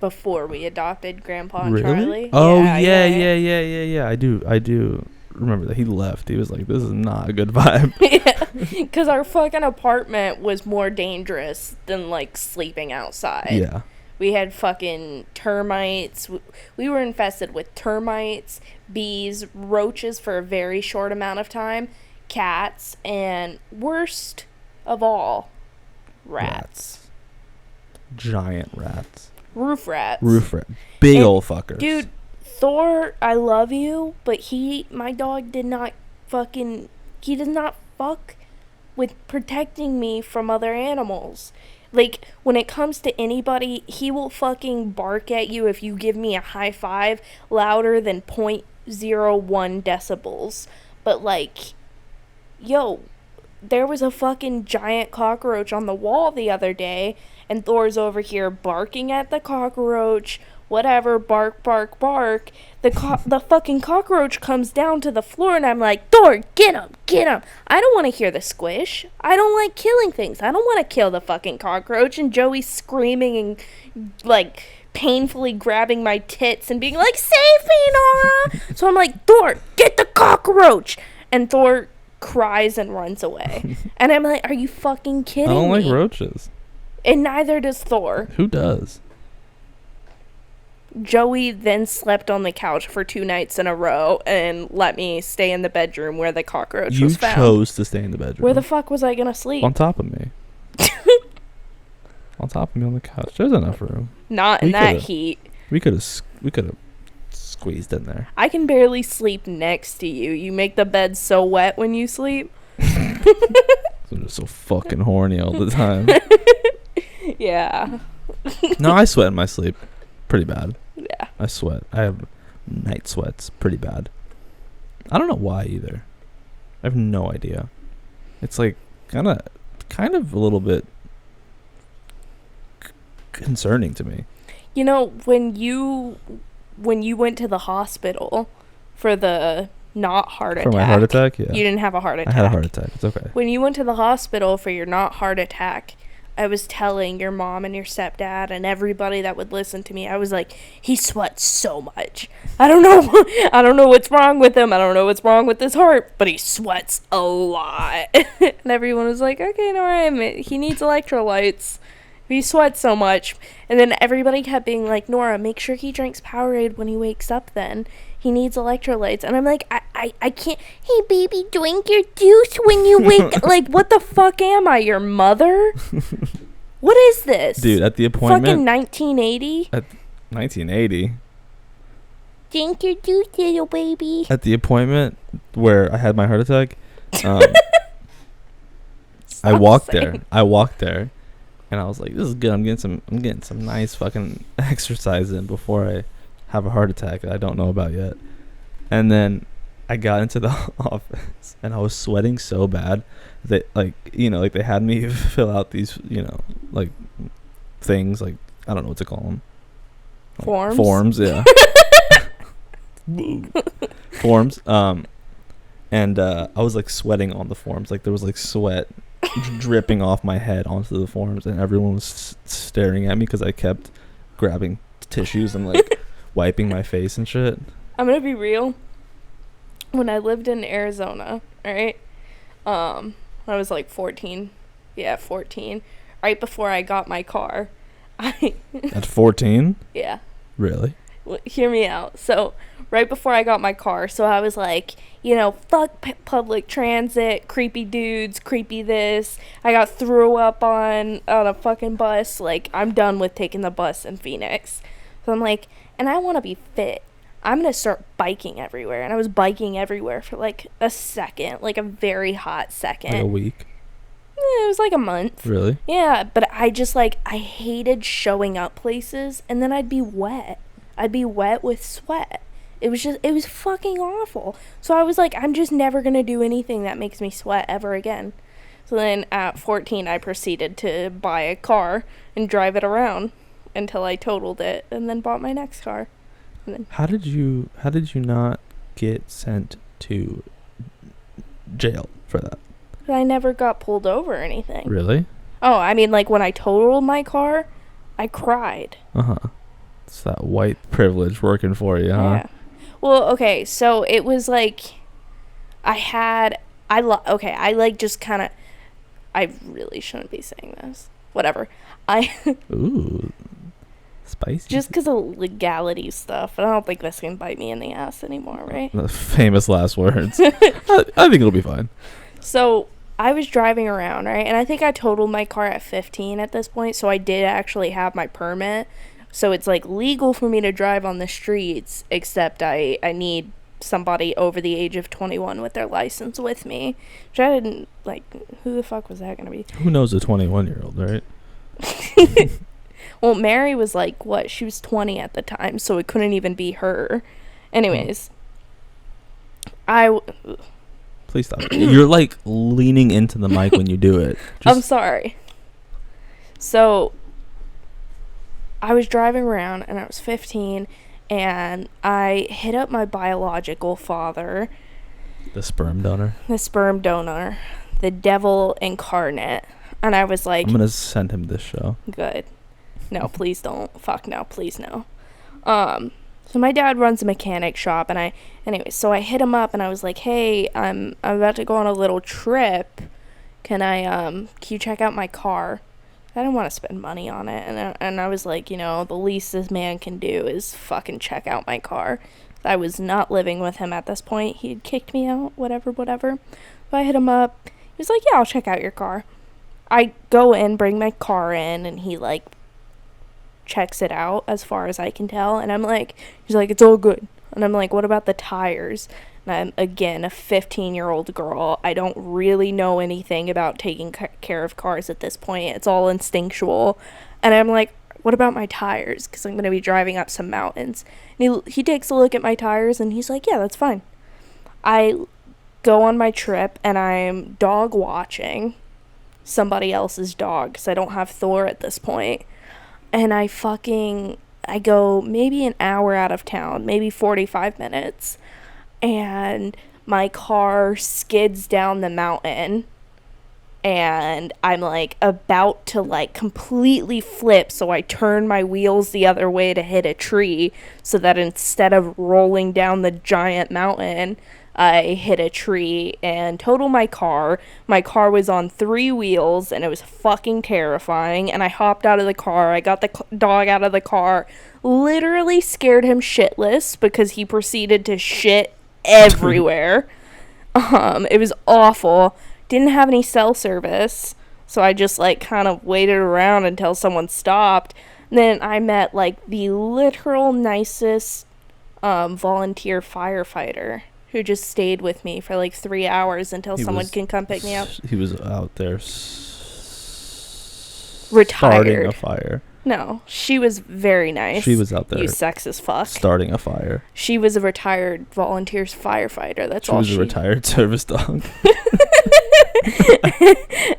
Before we adopted Grandpa and really? Charlie. Oh yeah. I do remember that. He left. He was like, "This is not a good vibe." Yeah, because our fucking apartment was more dangerous than like sleeping outside. Yeah. We had fucking termites. We were infested with termites, bees, roaches for a very short amount of time, cats, and worst of all, rats. Giant rats. Roof rats. Big old fuckers. Dude, Thor, I love you, but my dog he does not fuck with protecting me from other animals. Like, when it comes to anybody, he will fucking bark at you if you give me a high five louder than 0.01 decibels. But, like, yo, there was a fucking giant cockroach on the wall the other day, and Thor's over here barking at the cockroach, whatever, bark, bark, bark. The fucking cockroach comes down to the floor, and I'm like, Thor, get him. I don't want to hear the squish. I don't like killing things. I don't want to kill the fucking cockroach. And Joey's screaming and, like, painfully grabbing my tits and being like, save me, Nora. So I'm like, Thor, get the cockroach. And Thor cries and runs away. And I'm like, are you fucking kidding me? I don't like roaches. And neither does Thor. Who does? Joey then slept on the couch for 2 nights in a row and let me stay in the bedroom where the cockroach was found. You chose to stay in the bedroom. Where the fuck was I gonna sleep? On top of me. On top of me on the couch. There's enough room. Not in that heat. We could have squeezed in there. I can barely sleep next to you. You make the bed so wet when you sleep. I'm just so fucking horny all the time. Yeah. No, I sweat in my sleep pretty bad. Yeah. I sweat. I have night sweats pretty bad. I don't know why either. I have no idea. It's like kind of a little bit concerning to me. You know, when you went to the hospital for the not heart attack. For my heart attack? Yeah. You didn't have a heart attack. I had a heart attack. It's okay. When you went to the hospital for your not heart attack, I was telling your mom and your stepdad and everybody that would listen to me, I was like, he sweats so much. I don't know what's wrong with him. I don't know what's wrong with his heart, but he sweats a lot. And everyone was like, okay, Nora, he needs electrolytes. He sweats so much. And then everybody kept being like, Nora, make sure he drinks Powerade when he wakes up then. He needs electrolytes. And I'm like, I can't. Hey, baby, drink your juice when you wake. Like, what the fuck am I, your mother? What is this? Dude, at the appointment. Fucking 1980? At 1980. Drink your juice, little baby. At the appointment where I had my heart attack, I walked there. And I was like, this is good. I'm getting some nice fucking exercise in before I have a heart attack that I don't know about yet. And then I got into the office and I was sweating so bad that, like, like they had me fill out these, like things, like, I don't know what to call them. Forms, yeah. Forms. And I was like sweating on the forms. Like there was like sweat dripping off my head onto the forms, and everyone was staring at me because I kept grabbing tissues and like wiping my face and shit. I'm gonna be real. When I lived in Arizona, right? When I was like 14. Yeah, 14. Right before I got my car. At 14? Yeah. Really? Well, hear me out. So, right before I got my car, so I was like, you know, fuck public transit, creepy dudes, creepy this. I got threw up on a fucking bus. Like, I'm done with taking the bus in Phoenix. So I'm like, and I want to be fit. I'm going to start biking everywhere. And I was biking everywhere for like a second, like a very hot second. Like a week? It was like a month. Really? Yeah, but I just like, I hated showing up places and then I'd be wet. I'd be wet with sweat. It was fucking awful. So I was like, I'm just never going to do anything that makes me sweat ever again. So then at 14, I proceeded to buy a car and drive it around until I totaled it and then bought my next car. And then How did you not get sent to jail for that? I never got pulled over or anything. Really? Oh, I mean, like when I totaled my car, I cried. Uh-huh. It's that white privilege working for you, huh? Yeah. Well, okay, so it was like I really shouldn't be saying this. Whatever. Ooh. Spicy. Just because of legality stuff. I don't think this can bite me in the ass anymore, right? The famous last words. I think it'll be fine. So I was driving around, right? And I think I totaled my car at 15 at this point. So I did actually have my permit. So it's like legal for me to drive on the streets, except I need somebody over the age of 21 with their license with me. Which I didn't, like, who the fuck was that going to be? Who knows a 21-year-old, right? Well, Mary was like, what? She was 20 at the time, so it couldn't even be her. Anyways, Please stop. You're like leaning into the mic when you do it. I'm sorry. So I was driving around and I was 15 and I hit up my biological father. The sperm donor? The sperm donor. The devil incarnate. And I was like, I'm going to send him this show. Good. No, please don't. Fuck no, please no. So my dad runs a mechanic shop and so I hit him up and I was like, hey, I'm about to go on a little trip. Can you check out my car? I didn't want to spend money on it. And I was like, you know, the least this man can do is fucking check out my car. I was not living with him at this point. He had kicked me out, whatever. So I hit him up. He was like, yeah, I'll check out your car. I go in, bring my car in, and he, like, checks it out as far as I can tell. And I'm like, he's like, it's all good. And I'm like, what about the tires? And I'm, again, a 15-year-old girl. I don't really know anything about taking care of cars at this point. It's all instinctual. And I'm like, what about my tires? Because I'm going to be driving up some mountains. And he takes a look at my tires, and he's like, yeah, that's fine. I go on my trip, and I'm dog watching somebody else's dog, because I don't have Thor at this point. And I go maybe an hour out of town, maybe 45 minutes. And my car skids down the mountain and I'm like about to like completely flip, so I turn my wheels the other way to hit a tree so that instead of rolling down the giant mountain, I hit a tree and total my car. My car was on 3 wheels and it was fucking terrifying, and I hopped out of the car. I got the dog out of the car, literally scared him shitless because he proceeded to shit everywhere. It was awful. Didn't have any cell service, so I just like kind of waited around until someone stopped. And then I met like the literal nicest volunteer firefighter who just stayed with me for like 3 hours until someone can come pick me up. He was out there retired. Starting a fire. No, she was very nice. She was out there. You sexist fuck. Starting a fire. She was a retired volunteer firefighter. That's all. She was a retired service dog.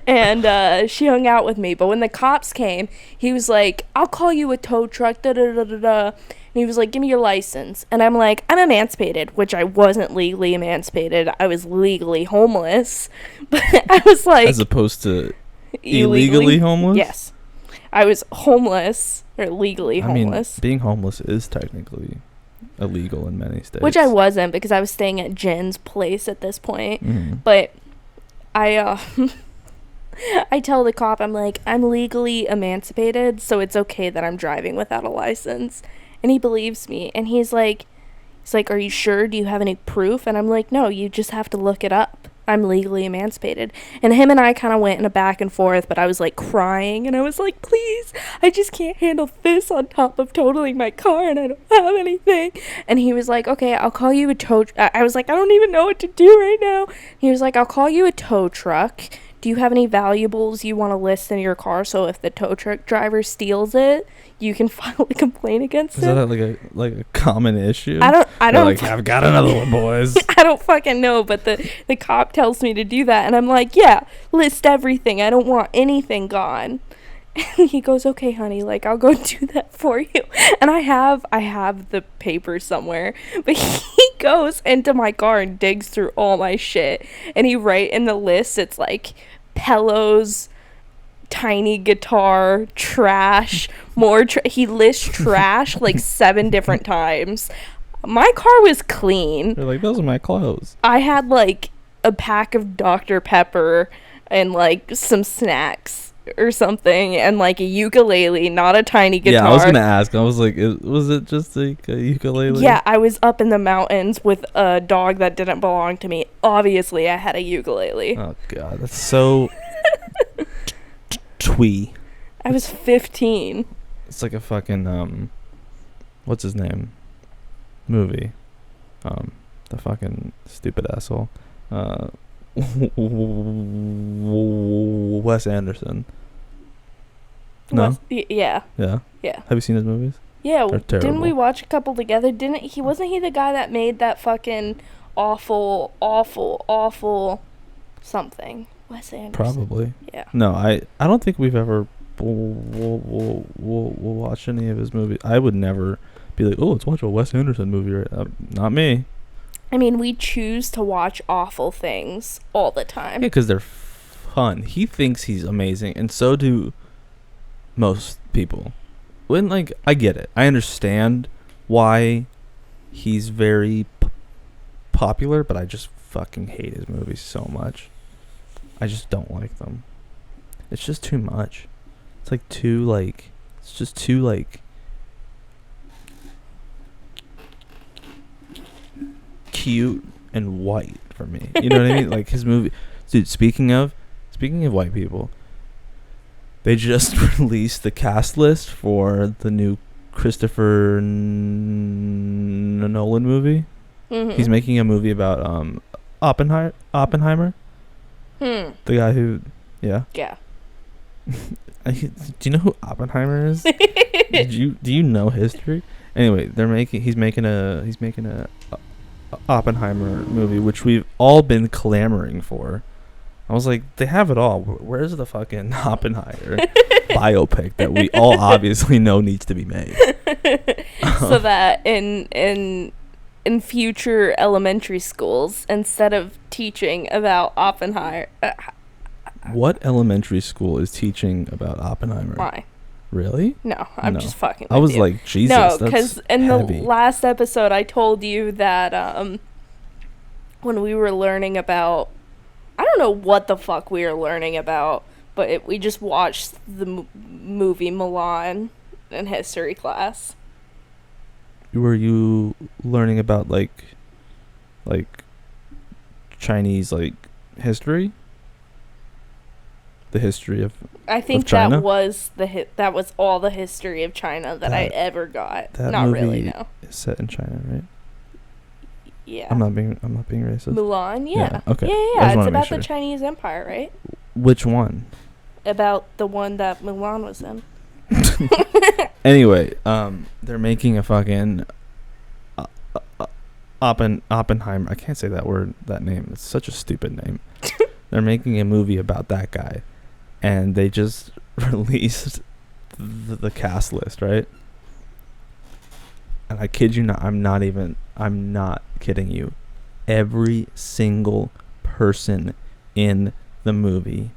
And she hung out with me. But when the cops came, he was like, I'll call you a tow truck, da-da-da-da-da. And he was like, give me your license. And I'm like, I'm emancipated, which I wasn't legally emancipated. I was legally homeless. But I was like... As opposed to illegally homeless? Yes. I was homeless, or legally homeless. I mean, being homeless is technically illegal in many states. Which I wasn't, because I was staying at Jen's place at this point. Mm-hmm. But I I tell the cop, I'm like, I'm legally emancipated, so it's okay that I'm driving without a license. And he believes me. And he's like, are you sure? Do you have any proof? And I'm like, no, you just have to look it up. I'm legally emancipated. And him and I kind of went in a back and forth, but I was like crying, and I was like, please, I just can't handle this on top of totaling my car, and I don't have anything. And he was like, okay, I'll call you a tow I was like, I don't even know what to do right now. He was like, I'll call you a tow truck. Do you have any valuables you want to list in your car, so if the tow truck driver steals it, you can file a complaint against him? Is that like a common issue? I don't like, I've got another one, boys. I don't fucking know, but the cop tells me to do that, and I'm like, yeah, list everything. I don't want anything gone. And he goes, okay, honey, like, I'll go do that for you. And I have the paper somewhere, but he goes into my car and digs through all my shit, and he write in the list, it's like pillows, tiny guitar, trash, more he lists trash like 7 different times. My car was clean. They're like, those are my clothes. I had like a pack of Dr. Pepper and like some snacks or something, and like a ukulele, not a tiny guitar. Yeah, I was gonna ask. I was like, was it just like a ukulele? Yeah, I was up in the mountains with a dog that didn't belong to me. Obviously, I had a ukulele. Oh god, that's so twee. I was 15. It's like a fucking what's his name? Movie. The fucking stupid asshole. Wes Anderson. No? Yeah. Yeah? Yeah. Have you seen his movies? Yeah. They're terrible. Didn't we watch a couple together? Wasn't he the guy that made that fucking awful something? Wes Anderson. Probably. Yeah. No, I don't think we've ever we'll watch any of his movies. I would never be like, oh, let's watch a Wes Anderson movie. Right? Not me. I mean, we choose to watch awful things all the time. Yeah, because they're fun. He thinks he's amazing, and so do most people. When, like, I get it. I understand why he's very popular, but I just fucking hate his movies so much. I just don't like them. It's just too much. It's like too, like... It's just too, like... cute and white for me. You know what I mean? Like his movie, dude. Speaking of white people, they just released the cast list for the new Christopher Nolan movie. Mm-hmm. He's making a movie about Oppenheimer. The guy who, yeah. Do you know who Oppenheimer is? Do you know history? Anyway, he's making a Oppenheimer movie, which we've all been clamoring for. I was like, they have it all. Where's the fucking Oppenheimer biopic that we all obviously know needs to be made? So that in future elementary schools, instead of teaching about Oppenheimer, what elementary school is teaching about Oppenheimer? Why? Really? No, I'm just fucking with I was you. like, Jesus, no, because in heavy. the last episode I told you that when we were learning about, I don't know what the fuck we were learning about, but we just watched the movie Milan in history class. Were you learning about like Chinese like history? The history of I think China? that was that was all the history of China that I ever got. That Not movie really, no. Is set in China, right? Yeah. I'm not being racist. Mulan, yeah. Okay. Yeah. It's about the Chinese Empire, right? Which one? About the one that Mulan was in. Anyway, they're making a fucking Oppenheimer. I can't say that name. It's such a stupid name. They're making a movie about that guy, and they just released the cast list, right? And I kid you not, I'm not kidding you. Every single person in the movie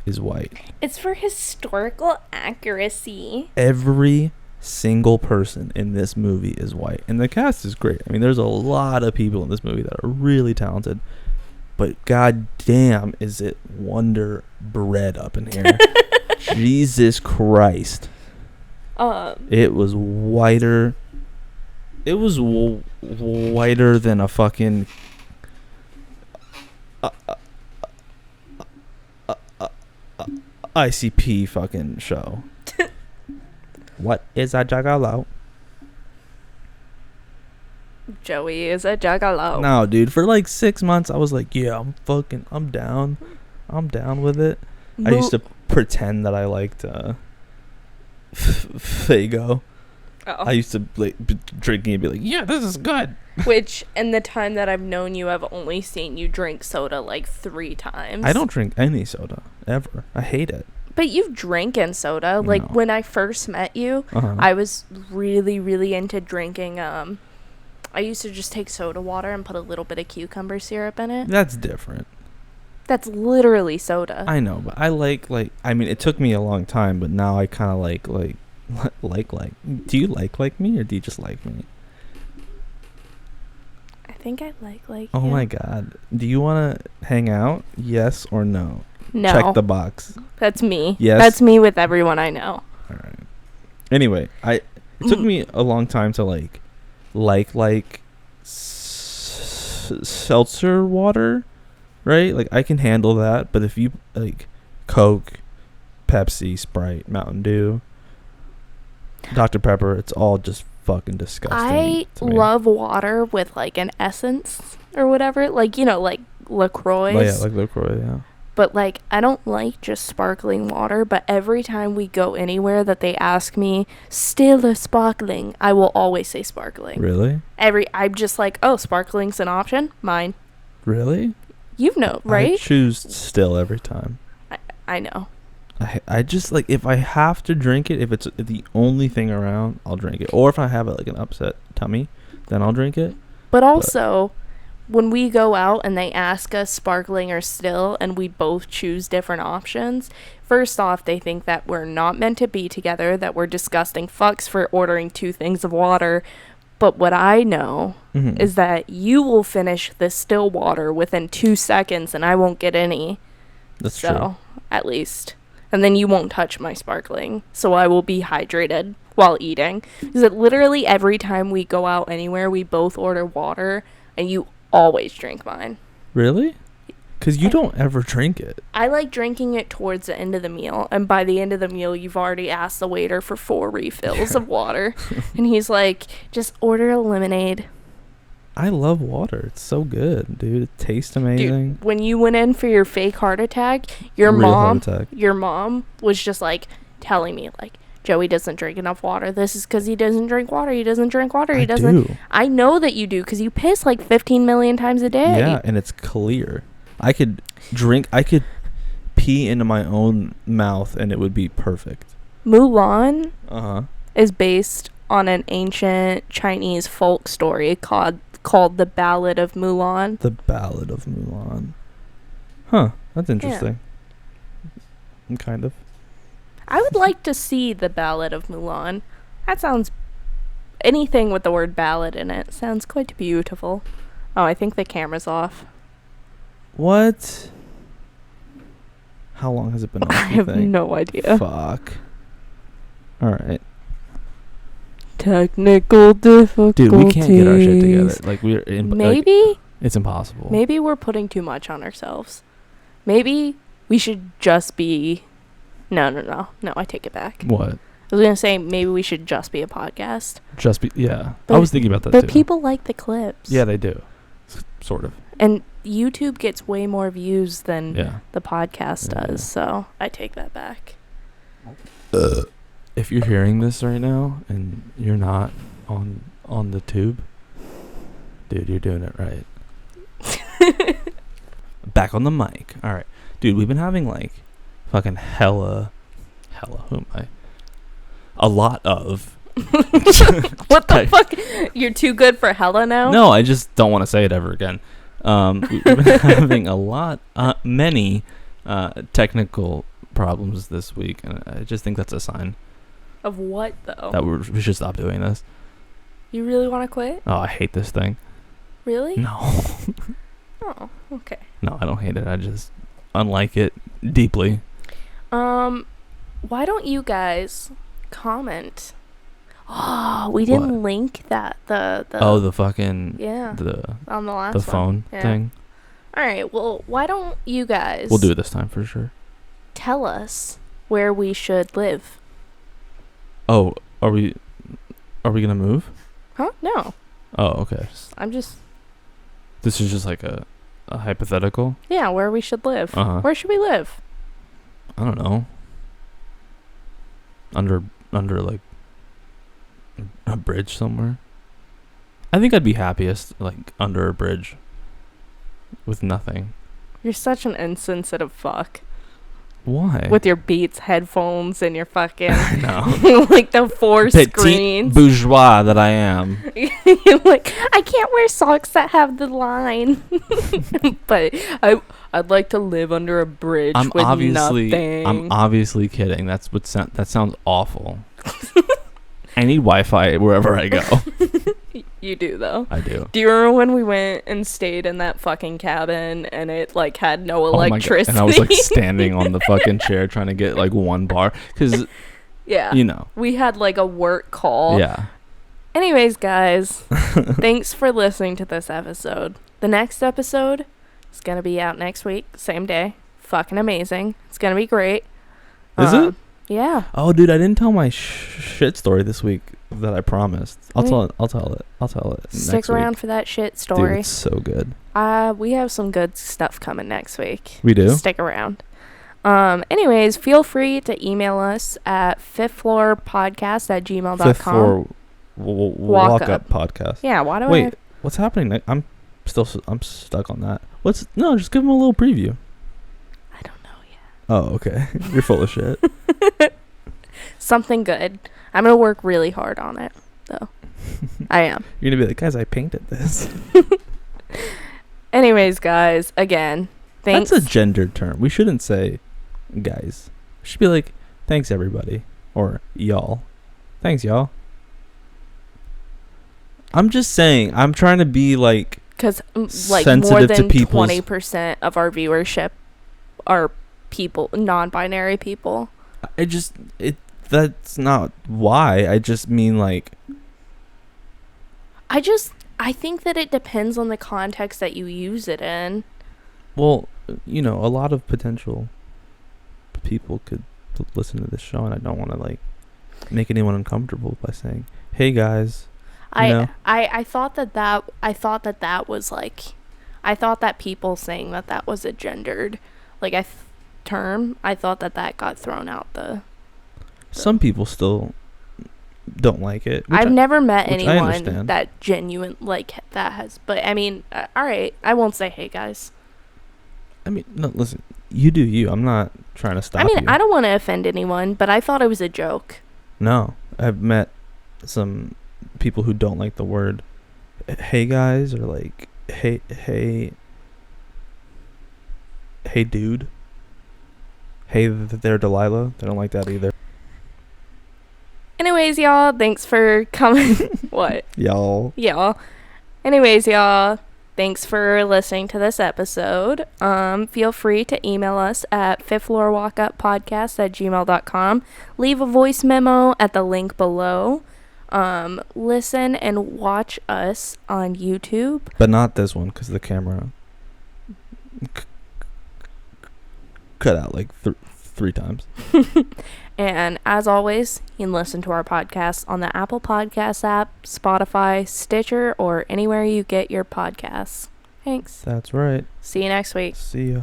is white. It's for historical accuracy. Every single person in this movie is white, and the cast is great. I mean, there's a lot of people in this movie that are really talented, but god damn is it Wonder Bread up in here. Jesus Christ. It was whiter. It was whiter than a fucking ICP fucking show. What is a juggalo? Joey is a juggalo. No, dude. For like 6 months, I was like, yeah, I'm down. I'm down with it. I used to pretend that I liked Faygo. I used to like drinking and be like, yeah, this is good. Which, in the time that I've known you, I've only seen you drink soda like 3 times. I don't drink any soda ever. I hate it. But you've drinking soda. Like, No. when I first met you, I was really, really into drinking. I used to just take soda water and put a little bit of cucumber syrup in it. That's different. That's literally soda. I know, but I like, I mean, it took me a long time, but now I kind of like. Do you like me, or do you just like me? I think I like Oh you. my god. Do you want to hang out? Yes or no? No. Check the box. That's me. Yes. That's me with everyone I know. All right. Anyway, it took me a long time to like seltzer water, right? Like I can handle that, but if you like Coke, Pepsi, Sprite, Mountain Dew, Dr. Pepper, it's all just fucking disgusting. I love water with like an essence or whatever, like, you know, like LaCroix. Oh, yeah, like LaCroix, yeah. But like, I don't like just sparkling water, but every time we go anywhere that they ask me still or sparkling, I will always say sparkling. Really? I'm just like, oh, sparkling's an option? Mine. Really? You know, right? I choose still every time. I know. I just like, if I have to drink it, if it's the only thing around, I'll drink it. Or if I have like an upset tummy, then I'll drink it. But also, when we go out and they ask us sparkling or still, and we both choose different options, first off, they think that we're not meant to be together, that we're disgusting fucks for ordering 2 things of water. But what I know is that you will finish the still water within 2 seconds, and I won't get any. That's true. So, at least. And then you won't touch my sparkling, so I will be hydrated while eating. Because literally every time we go out anywhere, we both order water, and you always drink mine. Really? Because you don't ever drink it. I like drinking it towards the end of the meal, and by the end of the meal, you've already asked the waiter for 4 refills of water. And he's like, just order a lemonade. I love water. It's so good, dude. It tastes amazing. Dude, when you went in for your fake heart attack, your mom was just like telling me like, Joey doesn't drink enough water. This is because he doesn't drink water. He doesn't drink water. He doesn't. I know that you do, because you piss like 15 million times a day. Yeah, and it's clear. I could pee into my own mouth and it would be perfect. Mulan is based on an ancient Chinese folk story called The Ballad of Mulan. The Ballad of Mulan. Huh, that's interesting. Yeah. Kind of. I would like to see The Ballad of Mulan. That sounds... Anything with the word ballad in it sounds quite beautiful. Oh, I think the camera's off. What? How long has it been off? I have no idea. Fuck. Alright. Technical difficulties. Dude, we can't get our shit together. Like, we're maybe it's impossible. Maybe we're putting too much on ourselves. Maybe we should just be... No, I take it back. What? I was gonna say maybe we should just be a podcast. Yeah. I was thinking about that too. But people like the clips. Yeah, they do. Sort of. And YouTube gets way more views than the podcast does, Yeah. so I take that back. If you're hearing this right now and you're not on the tube, dude, you're doing it right. back on the mic. All right, dude. We've been having like fucking hella. Who am I? A lot of. What the fuck? You're too good for hella now? No, I just don't want to say it ever again. We've been having many technical problems this week, and I just think that's a sign. Of what, though? That we should stop doing this. You really want to quit? Oh, I hate this thing. Really? No. Oh, okay. No, I don't hate it. I just unlike it deeply. Why don't you guys comment? Oh, we didn't link that the fucking on the last the phone thing. All right, well, why don't you guys? We'll do it this time for sure. Tell us where we should live. Oh, are we gonna move? Huh? No. Oh, okay. This is just like a hypothetical. Yeah, where we should live. Where should we live? I don't know. Under like a bridge somewhere. I think I'd be happiest like under a bridge with nothing. You're such an insensitive fuck. Why? With your Beats headphones and your fucking no. like the four screens. Bourgeois that I am. You're like, I can't wear socks that have the line. But I'd like to live under a bridge with nothing. I'm obviously kidding. That sounds awful. I need Wi-Fi wherever I go. You do, though. I do. Do you remember when we went and stayed in that fucking cabin and it like had no electricity? And I was like standing on the fucking chair trying to get like one bar because yeah, you know, we had like a work call. Yeah. Anyways, guys, thanks for listening to this episode. The next episode is gonna be out next week, same day. Fucking amazing. It's gonna be great. Is it? Yeah. Oh, dude, I didn't tell my shit story this week that I promised. I'll tell it. Stick around for that shit story. Dude, it's so good. We have some good stuff coming next week. We do? Stick around. Anyways, feel free to email us at fifthfloorpodcast@gmail.com. Fifth Floor Walk Up Podcast. Yeah, why do Wait, what's happening? I'm stuck on that. Just give them a little preview. I don't know yet. Oh, okay. You're full of shit. Something good. I'm going to work really hard on it, though. I am. You're going to be like, guys, I painted this. Anyways, guys, again, thanks. That's a gendered term. We shouldn't say guys. We should be like, thanks, everybody. Or y'all. Thanks, y'all. I'm just saying. I'm trying to be like... Because like more than 20% of our viewership are people, non-binary people. That's not why. I just mean like... I think that it depends on the context that you use it in. Well, you know, a lot of potential people could listen to this show, and I don't want to like make anyone uncomfortable by saying, "Hey guys." I thought that was like, I thought that people saying that was a gendered like term. I thought that got thrown out the. Some people still don't like it. I've never met anyone that genuine like that has. But I mean, all right, I won't say hey guys. I mean, no, listen. You do you. I'm not trying to stop you. I mean, I don't want to offend anyone, but I thought it was a joke. No, I've met some people who don't like the word hey guys or like hey dude, hey there Delilah. They don't like that either. Anyways, y'all, thanks for coming. What? Y'all. Anyways, y'all, thanks for listening to this episode. Feel free to email us at fifthfloorwalkuppodcast@gmail.com. Leave a voice memo at the link below. Listen and watch us on YouTube. But not this one, because the camera cut out like three times. And as always, you can listen to our podcast on the Apple Podcasts app, Spotify, Stitcher, or anywhere you get your podcasts. Thanks. That's right. See you next week. See ya.